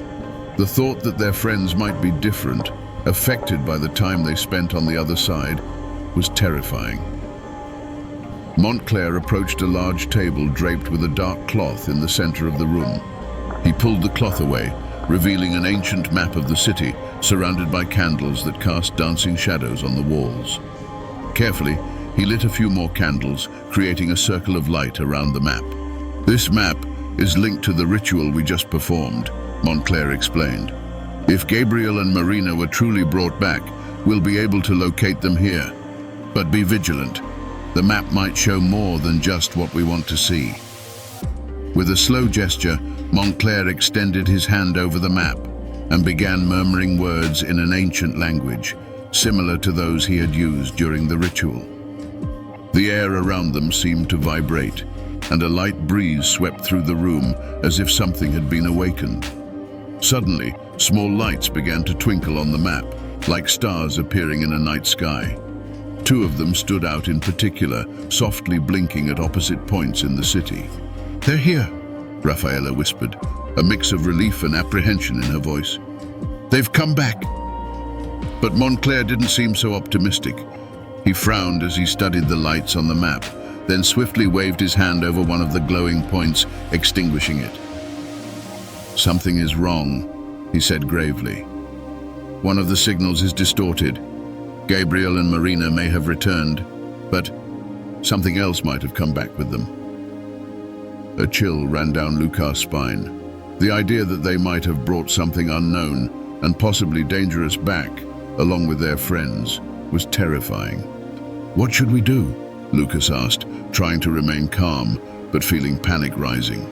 The thought that their friends might be different, affected by the time they spent on the other side, was terrifying. Montclair approached a large table draped with a dark cloth in the center of the room. He pulled the cloth away, revealing an ancient map of the city, surrounded by candles that cast dancing shadows on the walls. Carefully, he lit a few more candles, creating a circle of light around the map. "This map is linked to the ritual we just performed," Montclair explained. "If Gabriel and Marina were truly brought back, we'll be able to locate them here. But be vigilant. The map might show more than just what we want to see." With a slow gesture, Montclair extended his hand over the map and began murmuring words in an ancient language, similar to those he had used during the ritual. The air around them seemed to vibrate, and a light breeze swept through the room as if something had been awakened. Suddenly, small lights began to twinkle on the map, like stars appearing in a night sky. Two of them stood out in particular, softly blinking at opposite points in the city. "They're here," Rafaela whispered, a mix of relief and apprehension in her voice. "They've come back." But Montclair didn't seem so optimistic. He frowned as he studied the lights on the map, then swiftly waved his hand over one of the glowing points, extinguishing it. "Something is wrong," he said gravely. "One of the signals is distorted. Gabriel and Marina may have returned, but something else might have come back with them." A chill ran down Lucas' spine. The idea that they might have brought something unknown and possibly dangerous back, along with their friends, was terrifying. "What should we do?" Lucas asked, trying to remain calm, but feeling panic rising.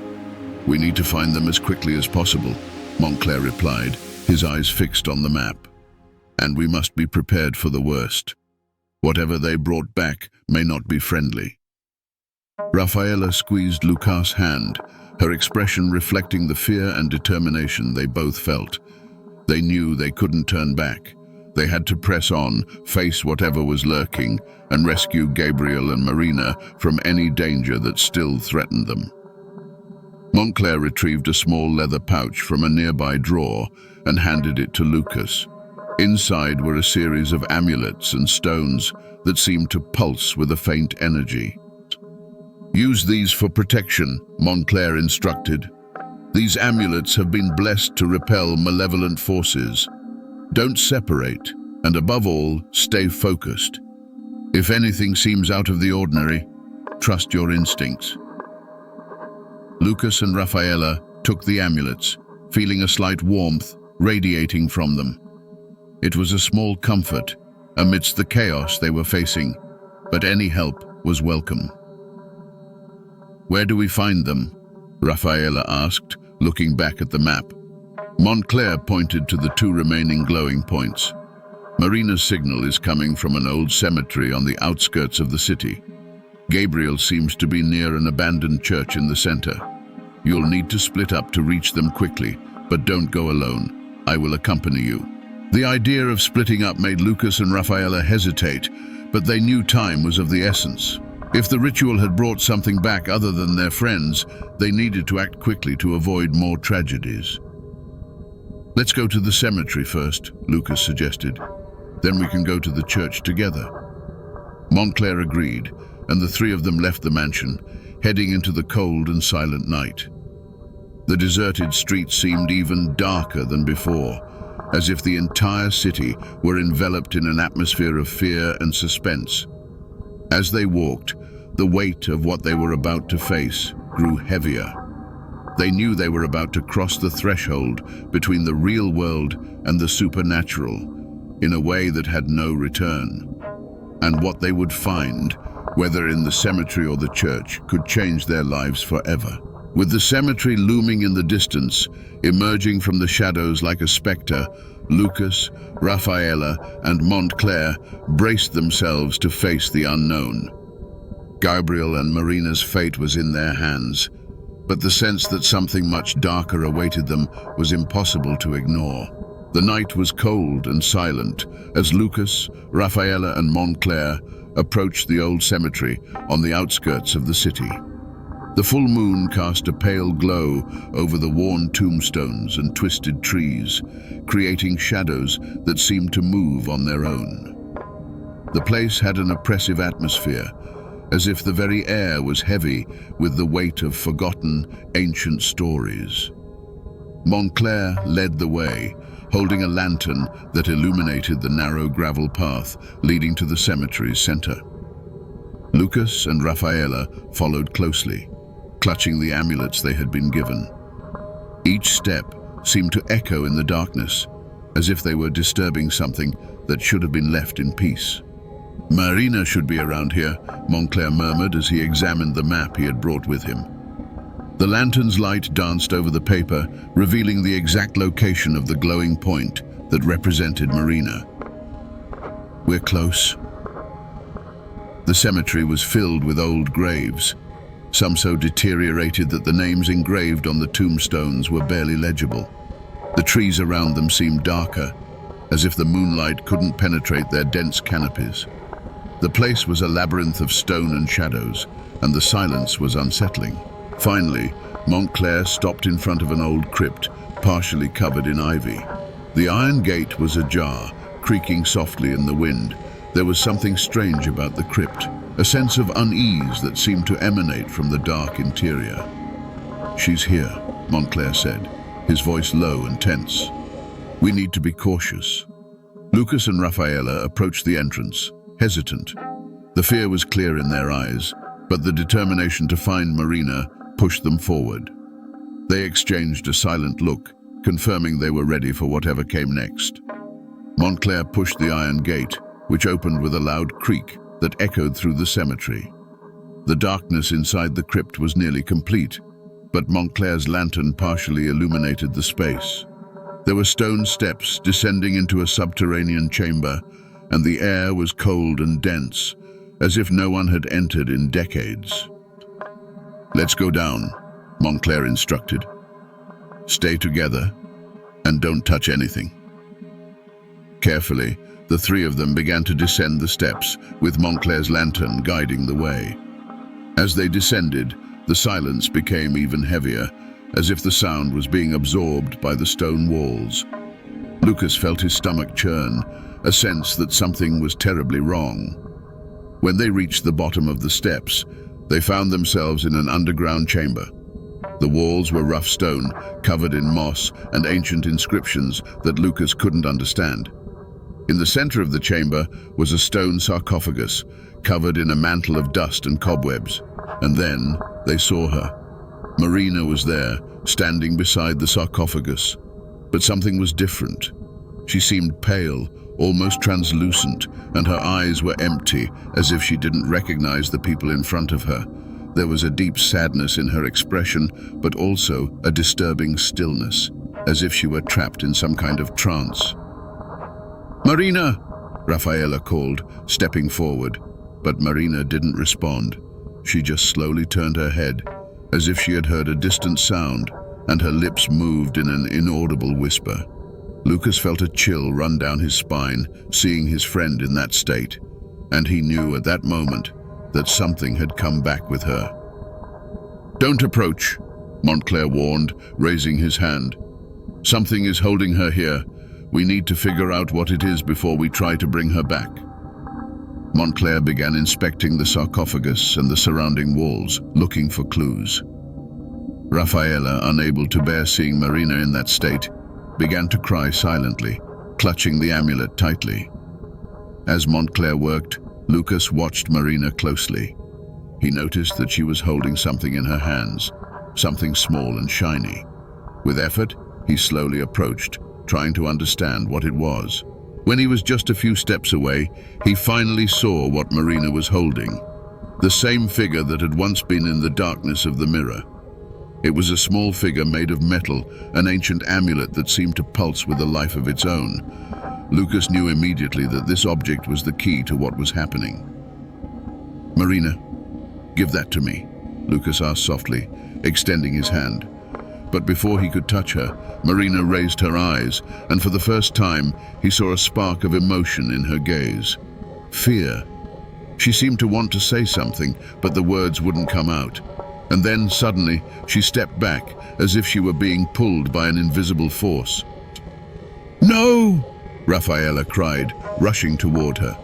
"We need to find them as quickly as possible," Montclair replied, his eyes fixed on the map. "And we must be prepared for the worst. Whatever they brought back may not be friendly." Rafaela squeezed Lucas' hand, her expression reflecting the fear and determination they both felt. They knew they couldn't turn back. They had to press on, face whatever was lurking, and rescue Gabriel and Marina from any danger that still threatened them. Montclair retrieved a small leather pouch from a nearby drawer and handed it to Lucas. Inside were a series of amulets and stones that seemed to pulse with a faint energy. "Use these for protection," Montclair instructed. "These amulets have been blessed to repel malevolent forces. Don't separate, and above all, stay focused. If anything seems out of the ordinary, trust your instincts." Lucas and Rafaela took the amulets, feeling a slight warmth radiating from them. It was a small comfort amidst the chaos they were facing, but any help was welcome. "Where do we find them?" Rafaela asked, looking back at the map. Montclair pointed to the two remaining glowing points. "Marina's signal is coming from an old cemetery on the outskirts of the city. Gabriel seems to be near an abandoned church in the center. You'll need to split up to reach them quickly, but don't go alone. I will accompany you." The idea of splitting up made Lucas and Rafaela hesitate, but they knew time was of the essence. If the ritual had brought something back other than their friends, they needed to act quickly to avoid more tragedies. "Let's go to the cemetery first," Lucas suggested. "Then we can go to the church together." Montclair agreed, and the three of them left the mansion, heading into the cold and silent night. The deserted streets seemed even darker than before, as if the entire city were enveloped in an atmosphere of fear and suspense. As they walked, the weight of what they were about to face grew heavier. They knew they were about to cross the threshold between the real world and the supernatural, in a way that had no return. And what they would find, whether in the cemetery or the church, could change their lives forever. With the cemetery looming in the distance, emerging from the shadows like a spectre, Lucas, Rafaela, and Montclair braced themselves to face the unknown. Gabriel and Marina's fate was in their hands, but the sense that something much darker awaited them was impossible to ignore. The night was cold and silent as Lucas, Rafaela, and Montclair approached the old cemetery on the outskirts of the city. The full moon cast a pale glow over the worn tombstones and twisted trees, creating shadows that seemed to move on their own. The place had an oppressive atmosphere, as if the very air was heavy with the weight of forgotten ancient stories. Montclair led the way, holding a lantern that illuminated the narrow gravel path leading to the cemetery's center. Lucas and Rafaela followed closely, clutching the amulets they had been given. Each step seemed to echo in the darkness, as if they were disturbing something that should have been left in peace. "Marina should be around here," Montclair murmured as he examined the map he had brought with him. The lantern's light danced over the paper, revealing the exact location of the glowing point that represented Marina. "We're close." The cemetery was filled with old graves, some so deteriorated that the names engraved on the tombstones were barely legible. The trees around them seemed darker, as if the moonlight couldn't penetrate their dense canopies. The place was a labyrinth of stone and shadows, and the silence was unsettling. Finally, Montclair stopped in front of an old crypt, partially covered in ivy. The iron gate was ajar, creaking softly in the wind. There was something strange about the crypt, a sense of unease that seemed to emanate from the dark interior. "She's here," Montclair said, his voice low and tense. "We need to be cautious." Lucas and Rafaela approached the entrance, hesitant. The fear was clear in their eyes, but the determination to find Marina pushed them forward. They exchanged a silent look, confirming they were ready for whatever came next. Montclair pushed the iron gate, which opened with a loud creak that echoed through the cemetery. The darkness inside the crypt was nearly complete, but Montclair's lantern partially illuminated the space. There were stone steps descending into a subterranean chamber, and the air was cold and dense, as if no one had entered in decades. "Let's go down," Montclair instructed. "Stay together, and don't touch anything." Carefully, the three of them began to descend the steps, with Montclair's lantern guiding the way. As they descended, The silence became even heavier, as if the sound was being absorbed by the stone walls. Lucas felt his stomach churn, a sense that something was terribly wrong. When they reached the bottom of the steps, they found themselves in an underground chamber. The walls were rough stone, covered in moss and ancient inscriptions that Lucas couldn't understand. In the center of the chamber was a stone sarcophagus, covered in a mantle of dust and cobwebs. And then they saw her. Marina was there, standing beside the sarcophagus. But something was different. She seemed pale, almost translucent, and her eyes were empty, as if she didn't recognize the people in front of her. There was a deep sadness in her expression, but also a disturbing stillness, as if she were trapped in some kind of trance. "Marina!" Rafaela called, stepping forward. But Marina didn't respond. She just slowly turned her head, as if she had heard a distant sound, and her lips moved in an inaudible whisper. Lucas felt a chill run down his spine, seeing his friend in that state, and he knew at that moment that something had come back with her. "Don't approach," Montclair warned, raising his hand. "Something is holding her here. We need to figure out what it is before we try to bring her back." Montclair began inspecting the sarcophagus and the surrounding walls, looking for clues. Rafaela, unable to bear seeing Marina in that state, began to cry silently, clutching the amulet tightly. As Montclair worked, Lucas watched Marina closely. He noticed that she was holding something in her hands, something small and shiny. With effort, he slowly approached, trying to understand what it was. When he was just a few steps away, he finally saw what Marina was holding. The same figure that had once been in the darkness of the mirror. It was a small figure made of metal, an ancient amulet that seemed to pulse with a life of its own. Lucas knew immediately that this object was the key to what was happening. "Marina, give that to me," Lucas asked softly, extending his hand. But before he could touch her, Marina raised her eyes, and for the first time, he saw a spark of emotion in her gaze. Fear. She seemed to want to say something, but the words wouldn't come out. And then, suddenly, she stepped back, as if she were being pulled by an invisible force. "No!" Rafaela cried, rushing toward her.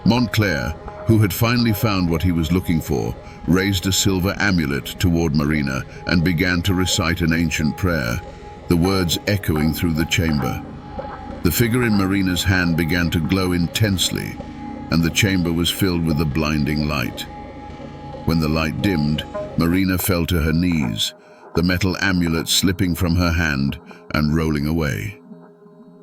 Montclair, who had finally found what he was looking for, raised a silver amulet toward Marina and began to recite an ancient prayer, the words echoing through the chamber. The figure in Marina's hand began to glow intensely, and the chamber was filled with a blinding light. When the light dimmed, Marina fell to her knees, the metal amulet slipping from her hand and rolling away.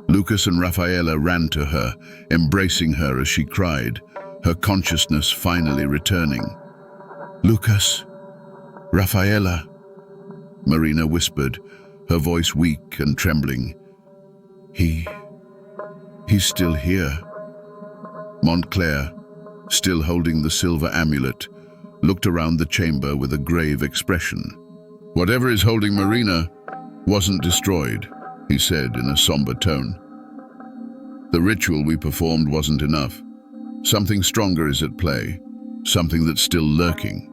Lucas and Rafaela ran to her, embracing her as she cried, her consciousness finally returning. "Lucas, Rafaela," Marina whispered, her voice weak and trembling. He's still here." Montclair, still holding the silver amulet, looked around the chamber with a grave expression. "Whatever is holding Marina wasn't destroyed," he said in a somber tone. "The ritual we performed wasn't enough. Something stronger is at play, something that's still lurking."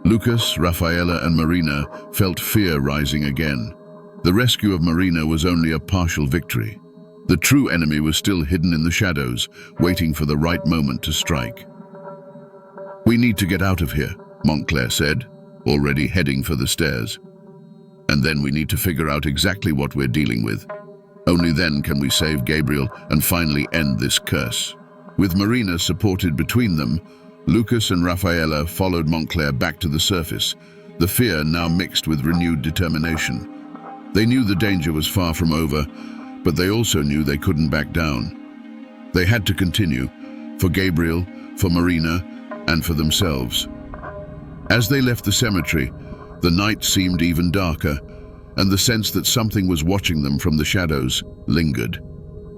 Lucas, Rafaela, and Marina felt fear rising again. The rescue of Marina was only a partial victory. The true enemy was still hidden in the shadows, waiting for the right moment to strike. "We need to get out of here," Montclair said, already heading for the stairs. "And then we need to figure out exactly what we're dealing with. Only then can we save Gabriel and finally end this curse." With Marina supported between them, Lucas and Rafaela followed Montclair back to the surface, the fear now mixed with renewed determination. They knew the danger was far from over, but they also knew they couldn't back down. They had to continue, for Gabriel, for Marina, and for themselves. As they left the cemetery, the night seemed even darker, and the sense that something was watching them from the shadows lingered.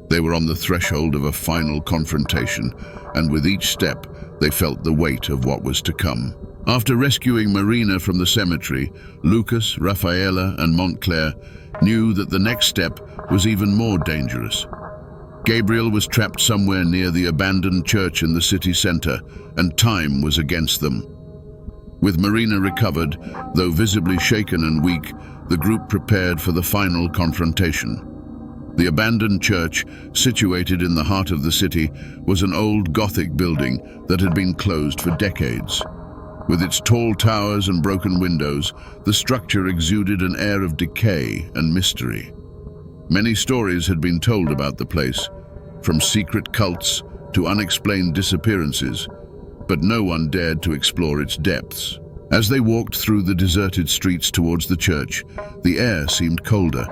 They were on the threshold of a final confrontation, and with each step, they felt the weight of what was to come. After rescuing Marina from the cemetery, Lucas, Rafaela, and Montclair knew that the next step was even more dangerous. Gabriel was trapped somewhere near the abandoned church in the city center, and time was against them. With Marina recovered, though visibly shaken and weak, the group prepared for the final confrontation. The abandoned church, situated in the heart of the city, was an old Gothic building that had been closed for decades. With its tall towers and broken windows, the structure exuded an air of decay and mystery. Many stories had been told about the place, from secret cults to unexplained disappearances, but no one dared to explore its depths. As they walked through the deserted streets towards the church, the air seemed colder,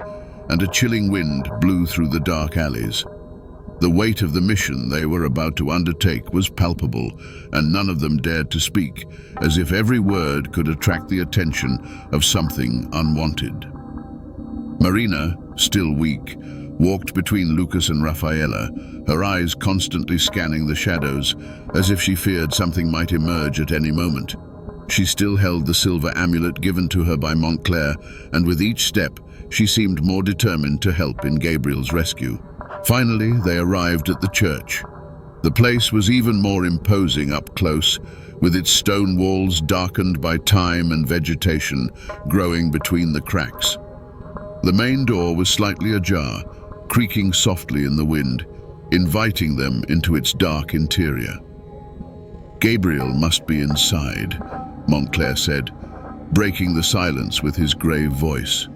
and a chilling wind blew through the dark alleys. The weight of the mission they were about to undertake was palpable, and none of them dared to speak, as if every word could attract the attention of something unwanted. Marina, still weak, walked between Lucas and Rafaela, her eyes constantly scanning the shadows, as if she feared something might emerge at any moment. She still held the silver amulet given to her by Montclair, and with each step, she seemed more determined to help in Gabriel's rescue. Finally, they arrived at the church. The place was even more imposing up close, with its stone walls darkened by time and vegetation growing between the cracks. The main door was slightly ajar, creaking softly in the wind, inviting them into its dark interior. "Gabriel must be inside," Montclair said, breaking the silence with his grave voice.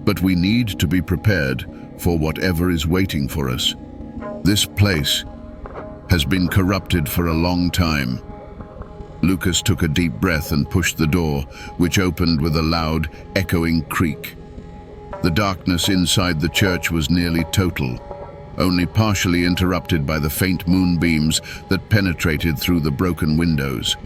"But we need to be prepared for whatever is waiting for us. This place has been corrupted for a long time." Lucas took a deep breath and pushed the door, which opened with a loud, echoing creak. The darkness inside the church was nearly total, only partially interrupted by the faint moonbeams that penetrated through the broken windows.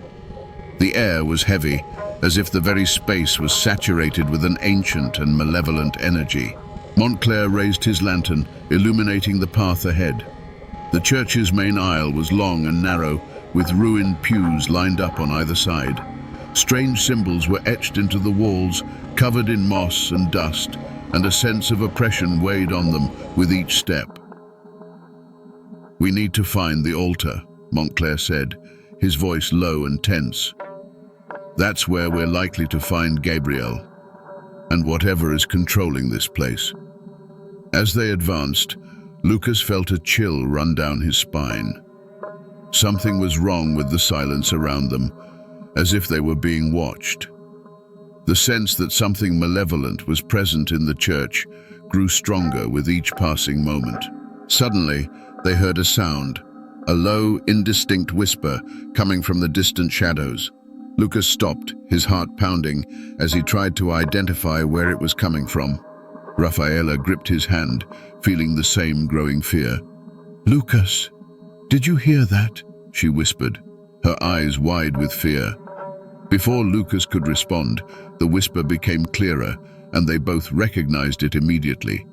The air was heavy, as if the very space was saturated with an ancient and malevolent energy. Montclair raised his lantern, illuminating the path ahead. The church's main aisle was long and narrow, with ruined pews lined up on either side. Strange symbols were etched into the walls, covered in moss and dust, and a sense of oppression weighed on them with each step. "We need to find the altar," Montclair said, his voice low and tense. "That's where we're likely to find Gabriel, and whatever is controlling this place." As they advanced, Lucas felt a chill run down his spine. Something was wrong with the silence around them, as if they were being watched. The sense that something malevolent was present in the church grew stronger with each passing moment. Suddenly, they heard a sound, a low, indistinct whisper coming from the distant shadows. Lucas stopped, his heart pounding, as he tried to identify where it was coming from. Rafaela gripped his hand, feeling the same growing fear. "Lucas, did you hear that?" she whispered, her eyes wide with fear. Before Lucas could respond, the whisper became clearer, and they both recognized it immediately.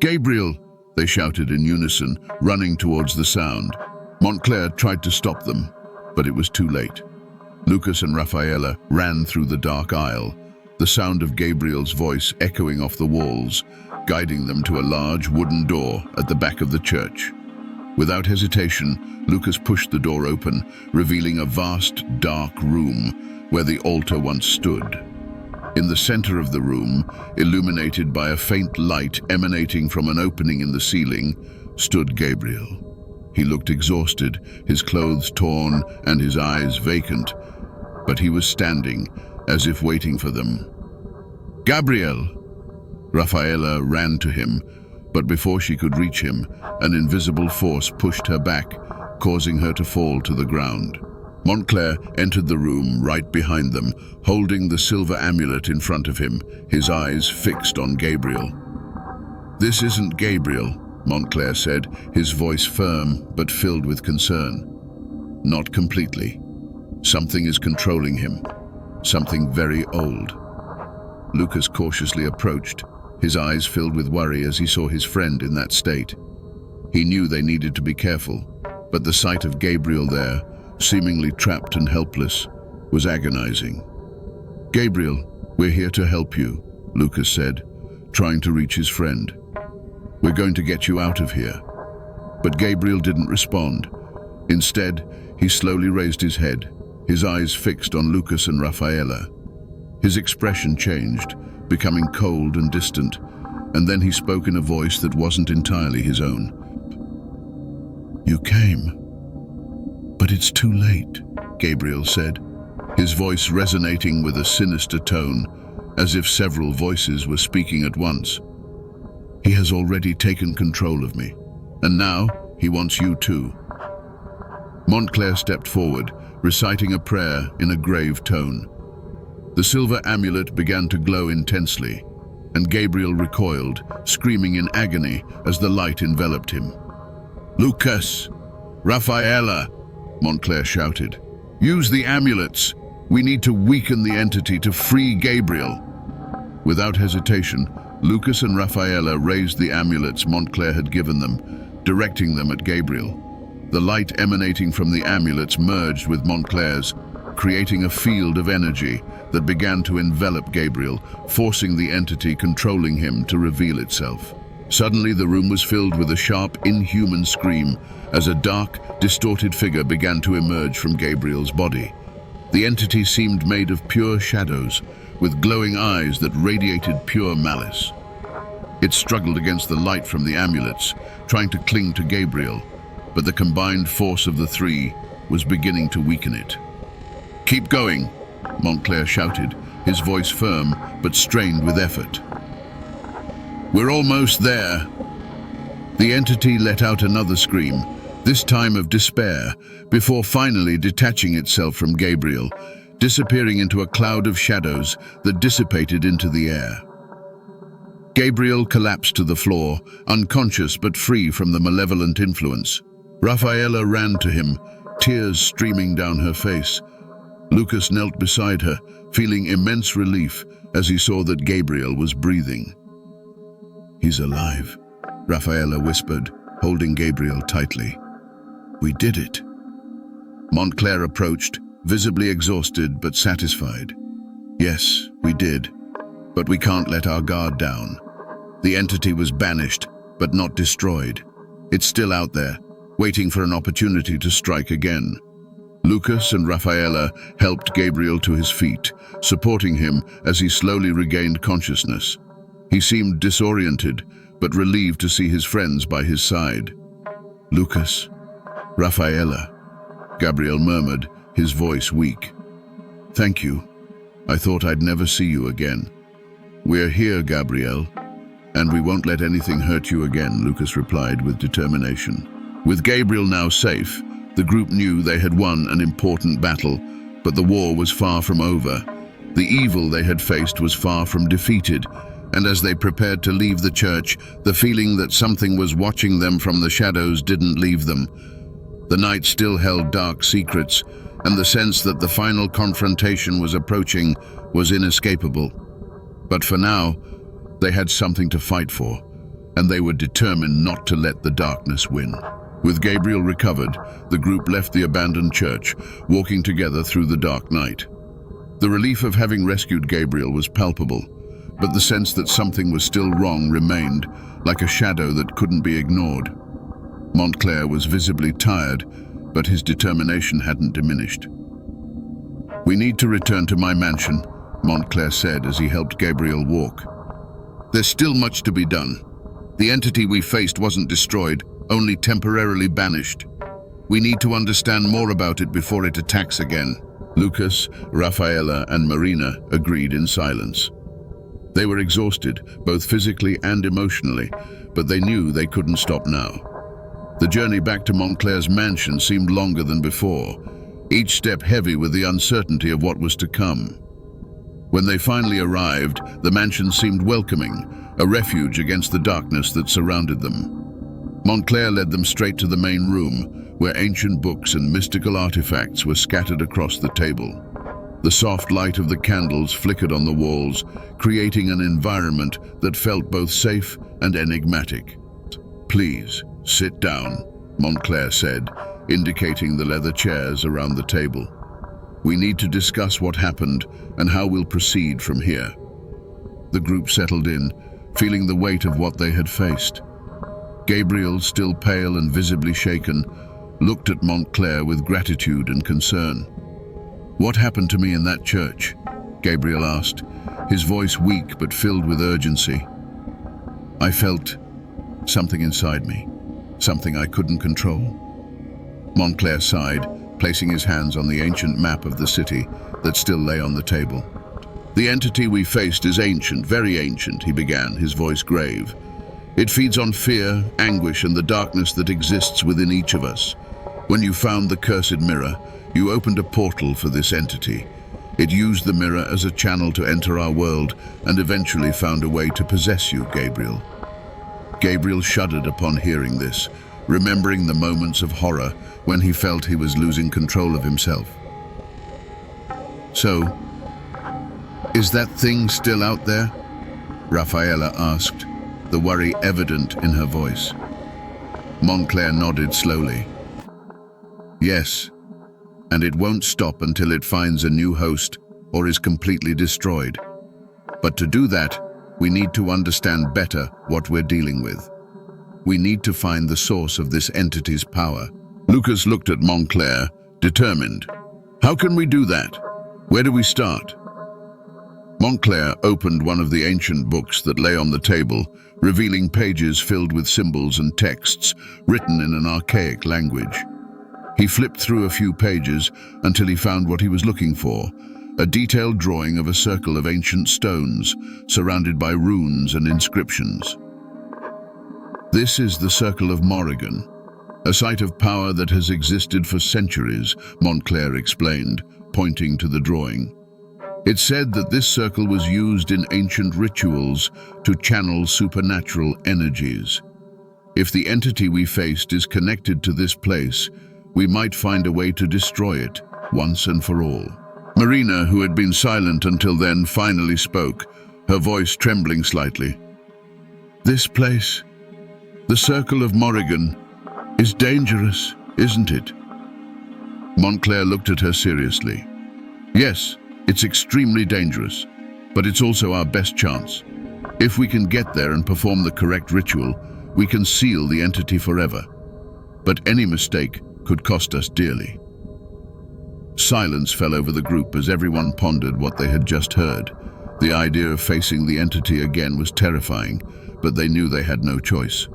"Gabriel!" they shouted in unison, running towards the sound. Montclair tried to stop them, but it was too late. Lucas and Rafaela ran through the dark aisle, the sound of Gabriel's voice echoing off the walls, guiding them to a large wooden door at the back of the church. Without hesitation, Lucas pushed the door open, revealing a vast, dark room where the altar once stood. In the center of the room, illuminated by a faint light emanating from an opening in the ceiling, stood Gabriel. He looked exhausted, his clothes torn and his eyes vacant, but he was standing, as if waiting for them. "Gabriel!" Rafaela ran to him, but before she could reach him, an invisible force pushed her back, causing her to fall to the ground. Montclair entered the room right behind them, holding the silver amulet in front of him, his eyes fixed on Gabriel. "This isn't Gabriel," Montclair said, his voice firm but filled with concern. "Not completely. Something is controlling him, something very old." Lucas cautiously approached, his eyes filled with worry as he saw his friend in that state. He knew they needed to be careful, but the sight of Gabriel there, seemingly trapped and helpless, was agonizing. "Gabriel, we're here to help you," Lucas said, trying to reach his friend. "We're going to get you out of here." But Gabriel didn't respond. Instead, he slowly raised his head, his eyes fixed on Lucas and Rafaela. His expression changed, becoming cold and distant, and then he spoke in a voice that wasn't entirely his own. "You came, but it's too late," Gabriel said, his voice resonating with a sinister tone, as if several voices were speaking at once. "He has already taken control of me, and now he wants you too." Montclair stepped forward, reciting a prayer in a grave tone. The silver amulet began to glow intensely, and Gabriel recoiled, screaming in agony as the light enveloped him. "Lucas! Rafaela!" Montclair shouted. "Use the amulets! We need to weaken the entity to free Gabriel!" Without hesitation, Lucas and Rafaela raised the amulets Montclair had given them, directing them at Gabriel. The light emanating from the amulets merged with Montclair's, creating a field of energy that began to envelop Gabriel, forcing the entity controlling him to reveal itself. Suddenly, the room was filled with a sharp, inhuman scream as a dark, distorted figure began to emerge from Gabriel's body. The entity seemed made of pure shadows, with glowing eyes that radiated pure malice. It struggled against the light from the amulets, trying to cling to Gabriel, but the combined force of the three was beginning to weaken it. "Keep going," Montclair shouted, his voice firm but strained with effort. "We're almost there." The entity let out another scream, this time of despair, before finally detaching itself from Gabriel, disappearing into a cloud of shadows that dissipated into the air. Gabriel collapsed to the floor, unconscious but free from the malevolent influence. Rafaela ran to him, tears streaming down her face. Lucas knelt beside her, feeling immense relief as he saw that Gabriel was breathing. "He's alive," Rafaela whispered, holding Gabriel tightly. "We did it." Montclair approached, visibly exhausted but satisfied. "Yes, we did, but we can't let our guard down. The entity was banished, but not destroyed. It's still out there, waiting for an opportunity to strike again." Lucas and Rafaela helped Gabriel to his feet, supporting him as he slowly regained consciousness. He seemed disoriented, but relieved to see his friends by his side. "Lucas, Rafaela," Gabriel murmured, his voice weak. "Thank you. I thought I'd never see you again." "We're here, Gabriel, and we won't let anything hurt you again," Lucas replied with determination. With Gabriel now safe, the group knew they had won an important battle, but the war was far from over. The evil they had faced was far from defeated, and as they prepared to leave the church, the feeling that something was watching them from the shadows didn't leave them. The night still held dark secrets, and the sense that the final confrontation was approaching was inescapable. But for now, they had something to fight for, and they were determined not to let the darkness win. With Gabriel recovered, the group left the abandoned church, walking together through the dark night. The relief of having rescued Gabriel was palpable, but the sense that something was still wrong remained, like a shadow that couldn't be ignored. Montclair was visibly tired, but his determination hadn't diminished. "We need to return to my mansion," Montclair said as he helped Gabriel walk. "There's still much to be done. The entity we faced wasn't destroyed, only temporarily banished. We need to understand more about it before it attacks again." Lucas, Rafaela, and Marina agreed in silence. They were exhausted, both physically and emotionally, but they knew they couldn't stop now. The journey back to Montclair's mansion seemed longer than before, each step heavy with the uncertainty of what was to come. When they finally arrived, the mansion seemed welcoming, a refuge against the darkness that surrounded them. Montclair led them straight to the main room, where ancient books and mystical artifacts were scattered across the table. The soft light of the candles flickered on the walls, creating an environment that felt both safe and enigmatic. "Please, sit down," Montclair said, indicating the leather chairs around the table. "We need to discuss what happened and how we'll proceed from here." The group settled in, feeling the weight of what they had faced. Gabriel, still pale and visibly shaken, looked at Montclair with gratitude and concern. "What happened to me in that church?" Gabriel asked, his voice weak but filled with urgency. "I felt something inside me, something I couldn't control." Montclair sighed, placing his hands on the ancient map of the city that still lay on the table. "The entity we faced is ancient, very ancient," he began, his voice grave. "It feeds on fear, anguish, and the darkness that exists within each of us. When you found the cursed mirror, you opened a portal for this entity. It used the mirror as a channel to enter our world and eventually found a way to possess you, Gabriel." Gabriel shuddered upon hearing this, remembering the moments of horror when he felt he was losing control of himself. "So, is that thing still out there?" Rafaela asked, the worry evident in her voice. Montclair nodded slowly. "Yes, and it won't stop until it finds a new host or is completely destroyed. But to do that, we need to understand better what we're dealing with. We need to find the source of this entity's power." Lucas looked at Montclair, determined. "How can we do that? Where do we start?" Montclair opened one of the ancient books that lay on the table, revealing pages filled with symbols and texts written in an archaic language. He flipped through a few pages until he found what he was looking for, a detailed drawing of a circle of ancient stones surrounded by runes and inscriptions. "This is the Circle of Morrigan, a site of power that has existed for centuries," Montclair explained, pointing to the drawing. "It said that this circle was used in ancient rituals to channel supernatural energies. If the entity we faced is connected to this place, we might find a way to destroy it once and for all." Marina, who had been silent until then, finally spoke, her voice trembling slightly. "This place, the Circle of Morrigan, is dangerous, isn't it?" Montclair looked at her seriously. "Yes, it's extremely dangerous, but it's also our best chance. If we can get there and perform the correct ritual, we can seal the entity forever. But any mistake could cost us dearly." Silence fell over the group as everyone pondered what they had just heard. The idea of facing the entity again was terrifying, but they knew they had no choice.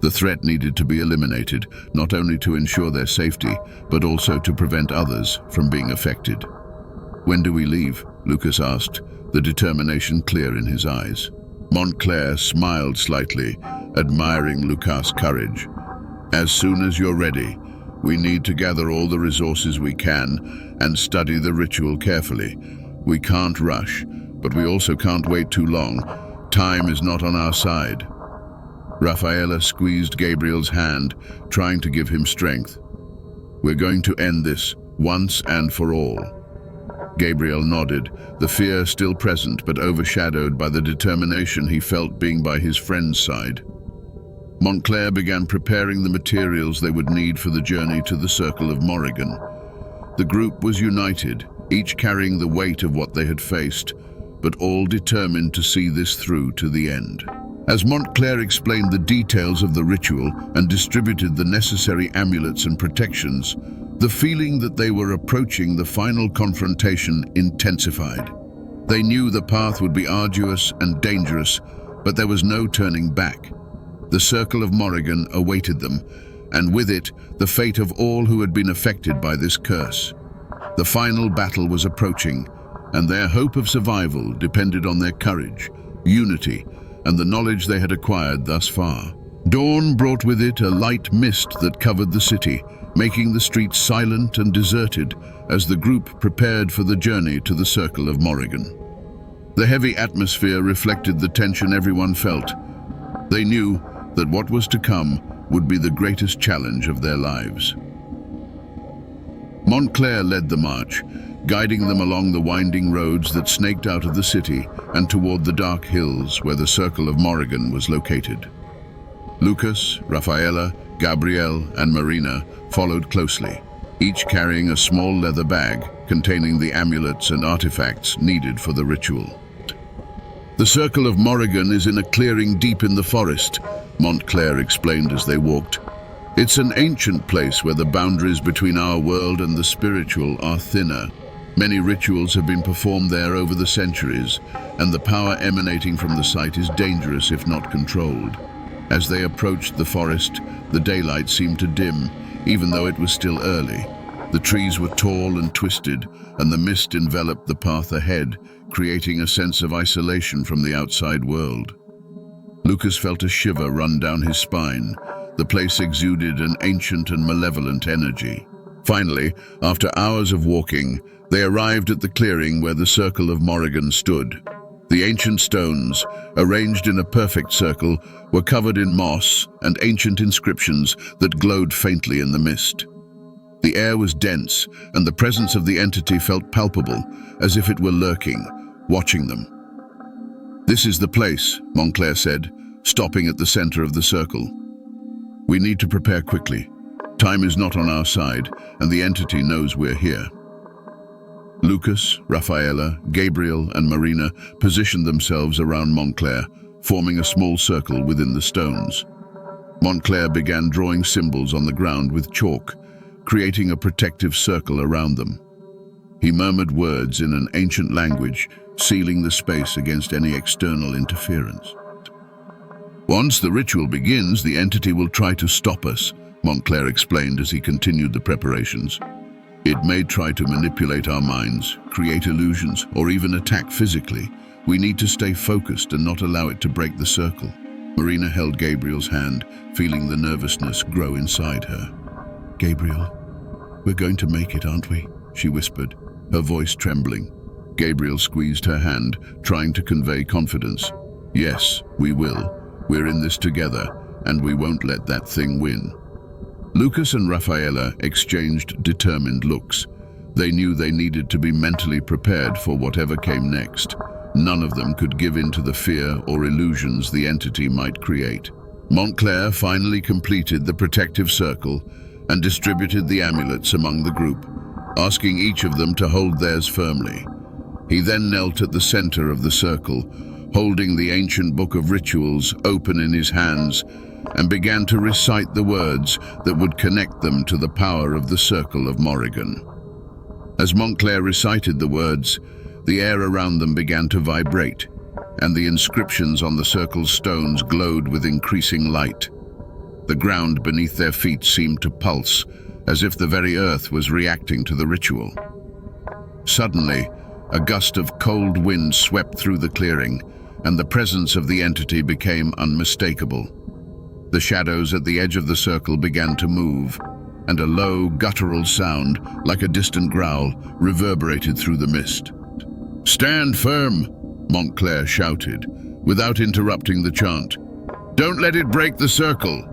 The threat needed to be eliminated, not only to ensure their safety, but also to prevent others from being affected. "When do we leave?" Lucas asked, the determination clear in his eyes. Montclair smiled slightly, admiring Lucas' courage. "As soon as you're ready. We need to gather all the resources we can and study the ritual carefully. We can't rush, but we also can't wait too long. Time is not on our side." Rafaela squeezed Gabriel's hand, trying to give him strength. "We're going to end this, once and for all." Gabriel nodded, the fear still present but overshadowed by the determination he felt being by his friend's side. Montclair began preparing the materials they would need for the journey to the Circle of Morrigan. The group was united, each carrying the weight of what they had faced, but all determined to see this through to the end. As Montclair explained the details of the ritual and distributed the necessary amulets and protections, the feeling that they were approaching the final confrontation intensified. They knew the path would be arduous and dangerous, but there was no turning back. The Circle of Morrigan awaited them, and with it, the fate of all who had been affected by this curse. The final battle was approaching, and their hope of survival depended on their courage, unity, and the knowledge they had acquired thus far. Dawn brought with it a light mist that covered the city, making the streets silent and deserted as the group prepared for the journey to the Circle of Morrigan. The heavy atmosphere reflected the tension everyone felt. They knew that what was to come would be the greatest challenge of their lives. Montclair led the march, guiding them along the winding roads that snaked out of the city and toward the dark hills where the Circle of Morrigan was located. Lucas, Rafaela, Gabriel, and Marina followed closely, each carrying a small leather bag containing the amulets and artifacts needed for the ritual. "The Circle of Morrigan is in a clearing deep in the forest," Montclair explained as they walked. "It's an ancient place where the boundaries between our world and the spiritual are thinner. Many rituals have been performed there over the centuries, and the power emanating from the site is dangerous if not controlled. As they approached the forest, the daylight seemed to dim, even though it was still early. The trees were tall and twisted, and the mist enveloped the path ahead, creating a sense of isolation from the outside world. Lucas felt a shiver run down his spine. The place exuded an ancient and malevolent energy. Finally, after hours of walking, they arrived at the clearing where the Circle of Morrigan stood. The ancient stones, arranged in a perfect circle, were covered in moss and ancient inscriptions that glowed faintly in the mist. The air was dense, and the presence of the entity felt palpable, as if it were lurking, watching them. "This is the place," Montclair said, stopping at the center of the circle. "We need to prepare quickly. Time is not on our side, and the entity knows we're here." Lucas, Rafaela, Gabriel, and Marina positioned themselves around Montclair, forming a small circle within the stones. Montclair began drawing symbols on the ground with chalk, creating a protective circle around them. He murmured words in an ancient language, sealing the space against any external interference. "Once the ritual begins, the entity will try to stop us," Montclair explained as he continued the preparations. "It may try to manipulate our minds, create illusions, or even attack physically. We need to stay focused and not allow it to break the circle." Marina held Gabriel's hand, feeling the nervousness grow inside her. "Gabriel, we're going to make it, aren't we?" she whispered, her voice trembling. Gabriel squeezed her hand, trying to convey confidence. "Yes, we will. We're in this together, and we won't let that thing win." Lucas and Rafaela exchanged determined looks. They knew they needed to be mentally prepared for whatever came next. None of them could give in to the fear or illusions the entity might create. Montclair finally completed the protective circle and distributed the amulets among the group, asking each of them to hold theirs firmly. He then knelt at the center of the circle, holding the ancient book of rituals open in his hands, and began to recite the words that would connect them to the power of the Circle of Morrigan. As Montclair recited the words, the air around them began to vibrate, and the inscriptions on the circle's stones glowed with increasing light. The ground beneath their feet seemed to pulse, as if the very earth was reacting to the ritual. Suddenly, a gust of cold wind swept through the clearing, and the presence of the entity became unmistakable. The shadows at the edge of the circle began to move, and a low, guttural sound, like a distant growl, reverberated through the mist. "Stand firm," Montclair shouted, without interrupting the chant. "Don't let it break the circle."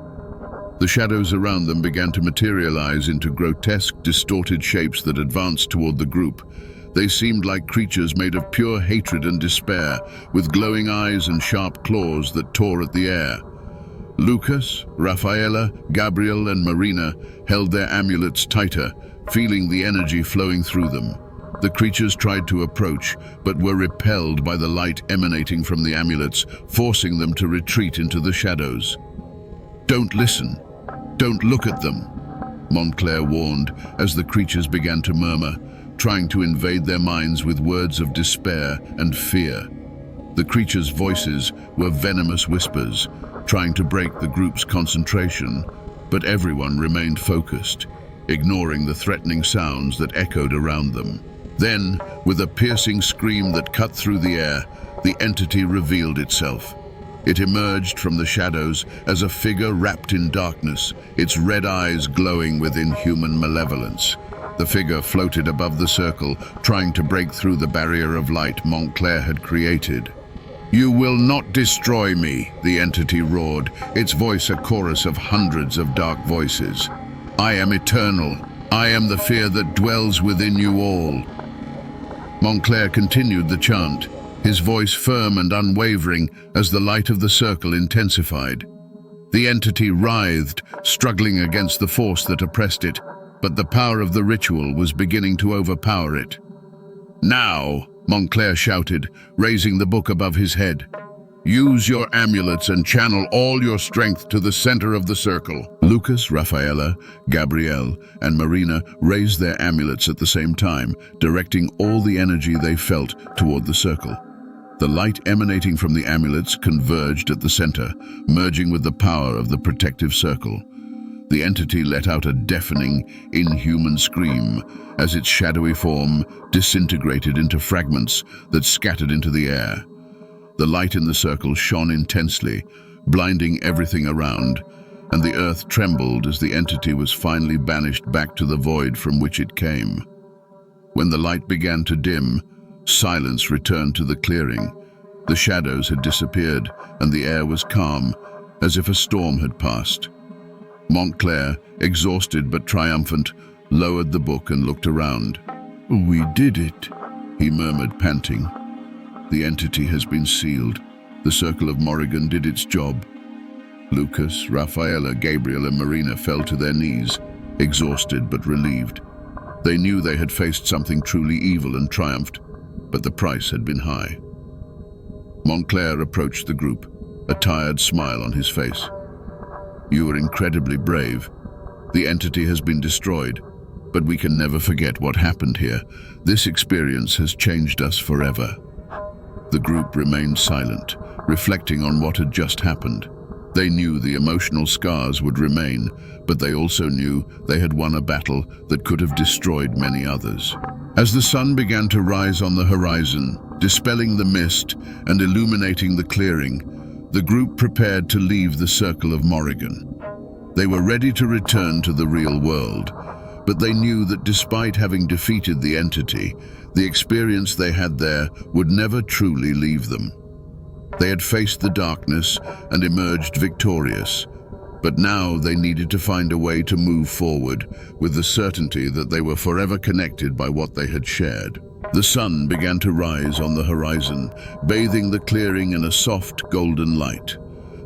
The shadows around them began to materialize into grotesque, distorted shapes that advanced toward the group. They seemed like creatures made of pure hatred and despair, with glowing eyes and sharp claws that tore at the air. Lucas, Rafaela, Gabriel, and Marina held their amulets tighter, feeling the energy flowing through them. The creatures tried to approach, but were repelled by the light emanating from the amulets, forcing them to retreat into the shadows. "Don't listen. Don't look at them," Montclair warned as the creatures began to murmur, trying to invade their minds with words of despair and fear. The creatures' voices were venomous whispers, trying to break the group's concentration, but everyone remained focused, ignoring the threatening sounds that echoed around them. Then, with a piercing scream that cut through the air, the entity revealed itself. It emerged from the shadows as a figure wrapped in darkness, its red eyes glowing with inhuman malevolence. The figure floated above the circle, trying to break through the barrier of light Montclair had created. "You will not destroy me," the entity roared, its voice a chorus of hundreds of dark voices. "I am eternal. I am the fear that dwells within you all." Montclair continued the chant, his voice firm and unwavering as the light of the circle intensified. The entity writhed, struggling against the force that oppressed it, but the power of the ritual was beginning to overpower it. "Now!" Montclair shouted, raising the book above his head. Use your amulets and channel all your strength to the center of the circle. Lucas, Rafaela, Gabrielle, and Marina raised their amulets at the same time, directing all the energy they felt toward the circle. The light emanating from the amulets converged at the center, merging with the power of the protective circle. The entity let out a deafening, inhuman scream as its shadowy form disintegrated into fragments that scattered into the air. The light in the circle shone intensely, blinding everything around, and the earth trembled as the entity was finally banished back to the void from which it came. When the light began to dim, silence returned to the clearing. The shadows had disappeared, and the air was calm, as if a storm had passed. Montclair, exhausted but triumphant, lowered the book and looked around. "We did it," he murmured, panting. "The entity has been sealed. The Circle of Morrigan did its job." Lucas, Rafaela, Gabriel, and Marina fell to their knees, exhausted but relieved. They knew they had faced something truly evil and triumphed, but the price had been high. Montclair approached the group, a tired smile on his face. "You were incredibly brave. The entity has been destroyed, but we can never forget what happened here. This experience has changed us forever." The group remained silent, reflecting on what had just happened. They knew the emotional scars would remain, but they also knew they had won a battle that could have destroyed many others. As the sun began to rise on the horizon, dispelling the mist and illuminating the clearing, the group prepared to leave the Circle of Morrigan. They were ready to return to the real world, but they knew that despite having defeated the entity, the experience they had there would never truly leave them. They had faced the darkness and emerged victorious, but now they needed to find a way to move forward with the certainty that they were forever connected by what they had shared. The sun began to rise on the horizon, bathing the clearing in a soft golden light.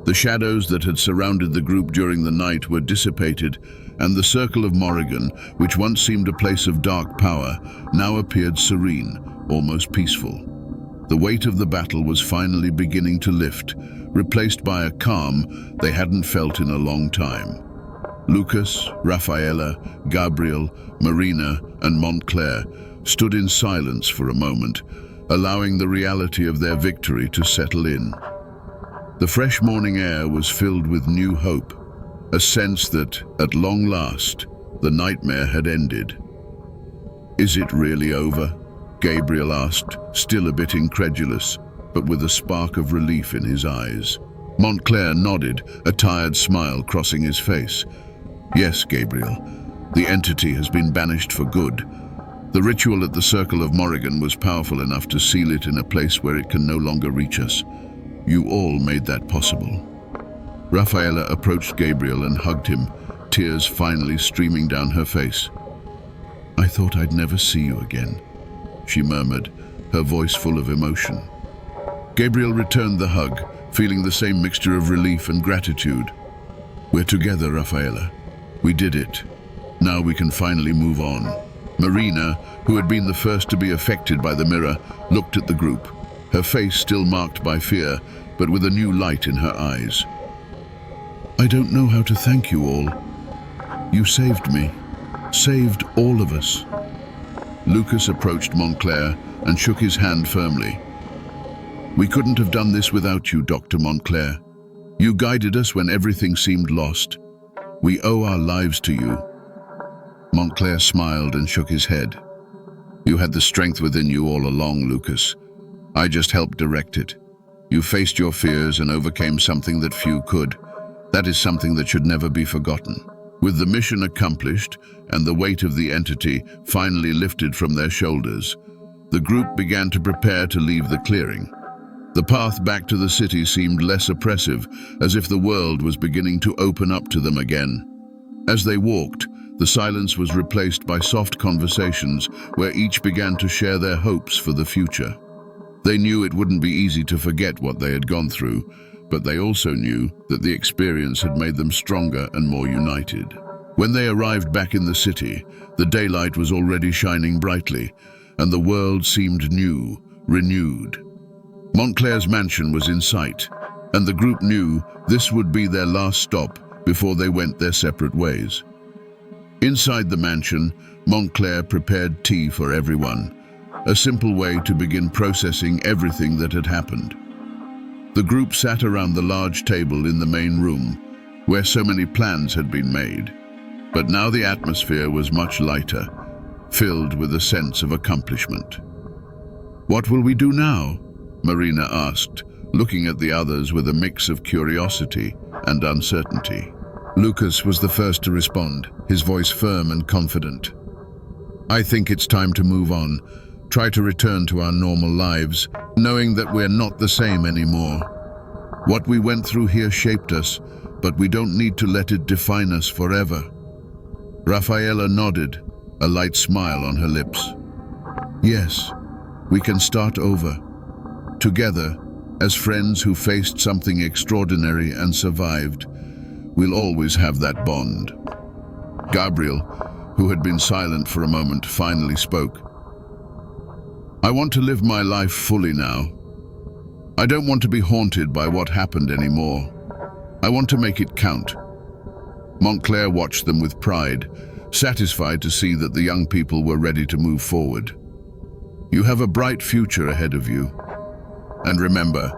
The shadows that had surrounded the group during the night were dissipated, and the Circle of Morrigan, which once seemed a place of dark power, now appeared serene, almost peaceful. The weight of the battle was finally beginning to lift, replaced by a calm they hadn't felt in a long time. Lucas, Rafaela, Gabriel, Marina, and Montclair stood in silence for a moment, allowing the reality of their victory to settle in. The fresh morning air was filled with new hope, a sense that, at long last, the nightmare had ended. "Is it really over?" Gabriel asked, still a bit incredulous, but with a spark of relief in his eyes. Montclair nodded, a tired smile crossing his face. "Yes, Gabriel, the entity has been banished for good. The ritual at the Circle of Morrigan was powerful enough to seal it in a place where it can no longer reach us. You all made that possible." Rafaela approached Gabriel and hugged him, tears finally streaming down her face. "I thought I'd never see you again," she murmured, her voice full of emotion. Gabriel returned the hug, feeling the same mixture of relief and gratitude. "We're together, Rafaela. We did it. Now we can finally move on." Marina, who had been the first to be affected by the mirror, looked at the group, her face still marked by fear, but with a new light in her eyes. "I don't know how to thank you all. You saved me, saved all of us." Lucas approached Montclair and shook his hand firmly. "We couldn't have done this without you, Dr. Montclair. You guided us when everything seemed lost. We owe our lives to you." Montclair smiled and shook his head. "You had the strength within you all along, Lucas. I just helped direct it. You faced your fears and overcame something that few could. That is something that should never be forgotten." With the mission accomplished and the weight of the entity finally lifted from their shoulders, the group began to prepare to leave the clearing. The path back to the city seemed less oppressive, as if the world was beginning to open up to them again. As they walked, the silence was replaced by soft conversations where each began to share their hopes for the future. They knew it wouldn't be easy to forget what they had gone through, but they also knew that the experience had made them stronger and more united. When they arrived back in the city, the daylight was already shining brightly, and the world seemed new, renewed. Montclair's mansion was in sight, and the group knew this would be their last stop before they went their separate ways. Inside the mansion, Montclair prepared tea for everyone, a simple way to begin processing everything that had happened. The group sat around the large table in the main room, where so many plans had been made. But now the atmosphere was much lighter, filled with a sense of accomplishment. "What will we do now?" Marina asked, looking at the others with a mix of curiosity and uncertainty. Lucas was the first to respond, his voice firm and confident. "I think it's time to move on, try to return to our normal lives, knowing that we're not the same anymore. What we went through here shaped us, but we don't need to let it define us forever." Rafaela nodded, a light smile on her lips. "Yes, we can start over. Together, as friends who faced something extraordinary and survived, we'll always have that bond." Gabriel, who had been silent for a moment, finally spoke. "I want to live my life fully now. I don't want to be haunted by what happened anymore. I want to make it count." Montclair watched them with pride, satisfied to see that the young people were ready to move forward. "You have a bright future ahead of you. And remember,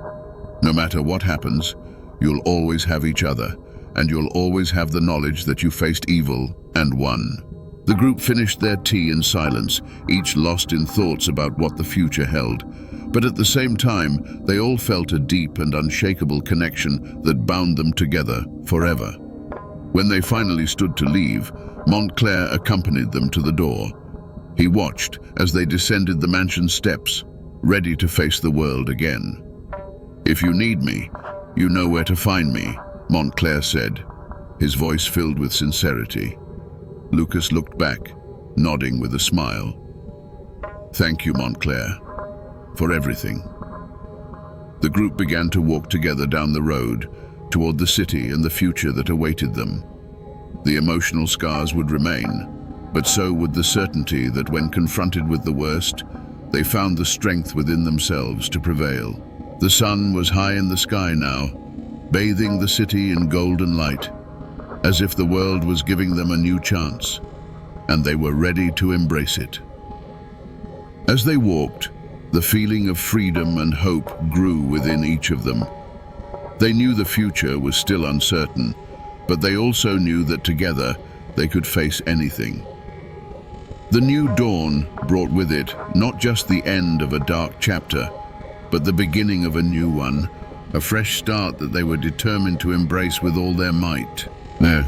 no matter what happens, you'll always have each other, and you'll always have the knowledge that you faced evil and won." The group finished their tea in silence, each lost in thoughts about what the future held. But at the same time, they all felt a deep and unshakable connection that bound them together forever. When they finally stood to leave, Montclair accompanied them to the door. He watched as they descended the mansion steps, ready to face the world again. "If you need me, you know where to find me," Montclair said, his voice filled with sincerity. Lucas looked back, nodding with a smile. "Thank you, Montclair, for everything." The group began to walk together down the road, toward the city and the future that awaited them. The emotional scars would remain, but so would the certainty that when confronted with the worst, they found the strength within themselves to prevail. The sun was high in the sky now, bathing the city in golden light, as if the world was giving them a new chance, and they were ready to embrace it. As they walked, the feeling of freedom and hope grew within each of them. They knew the future was still uncertain, but they also knew that together they could face anything. The new dawn brought with it not just the end of a dark chapter, but the beginning of a new one, a fresh start that they were determined to embrace with all their might. There.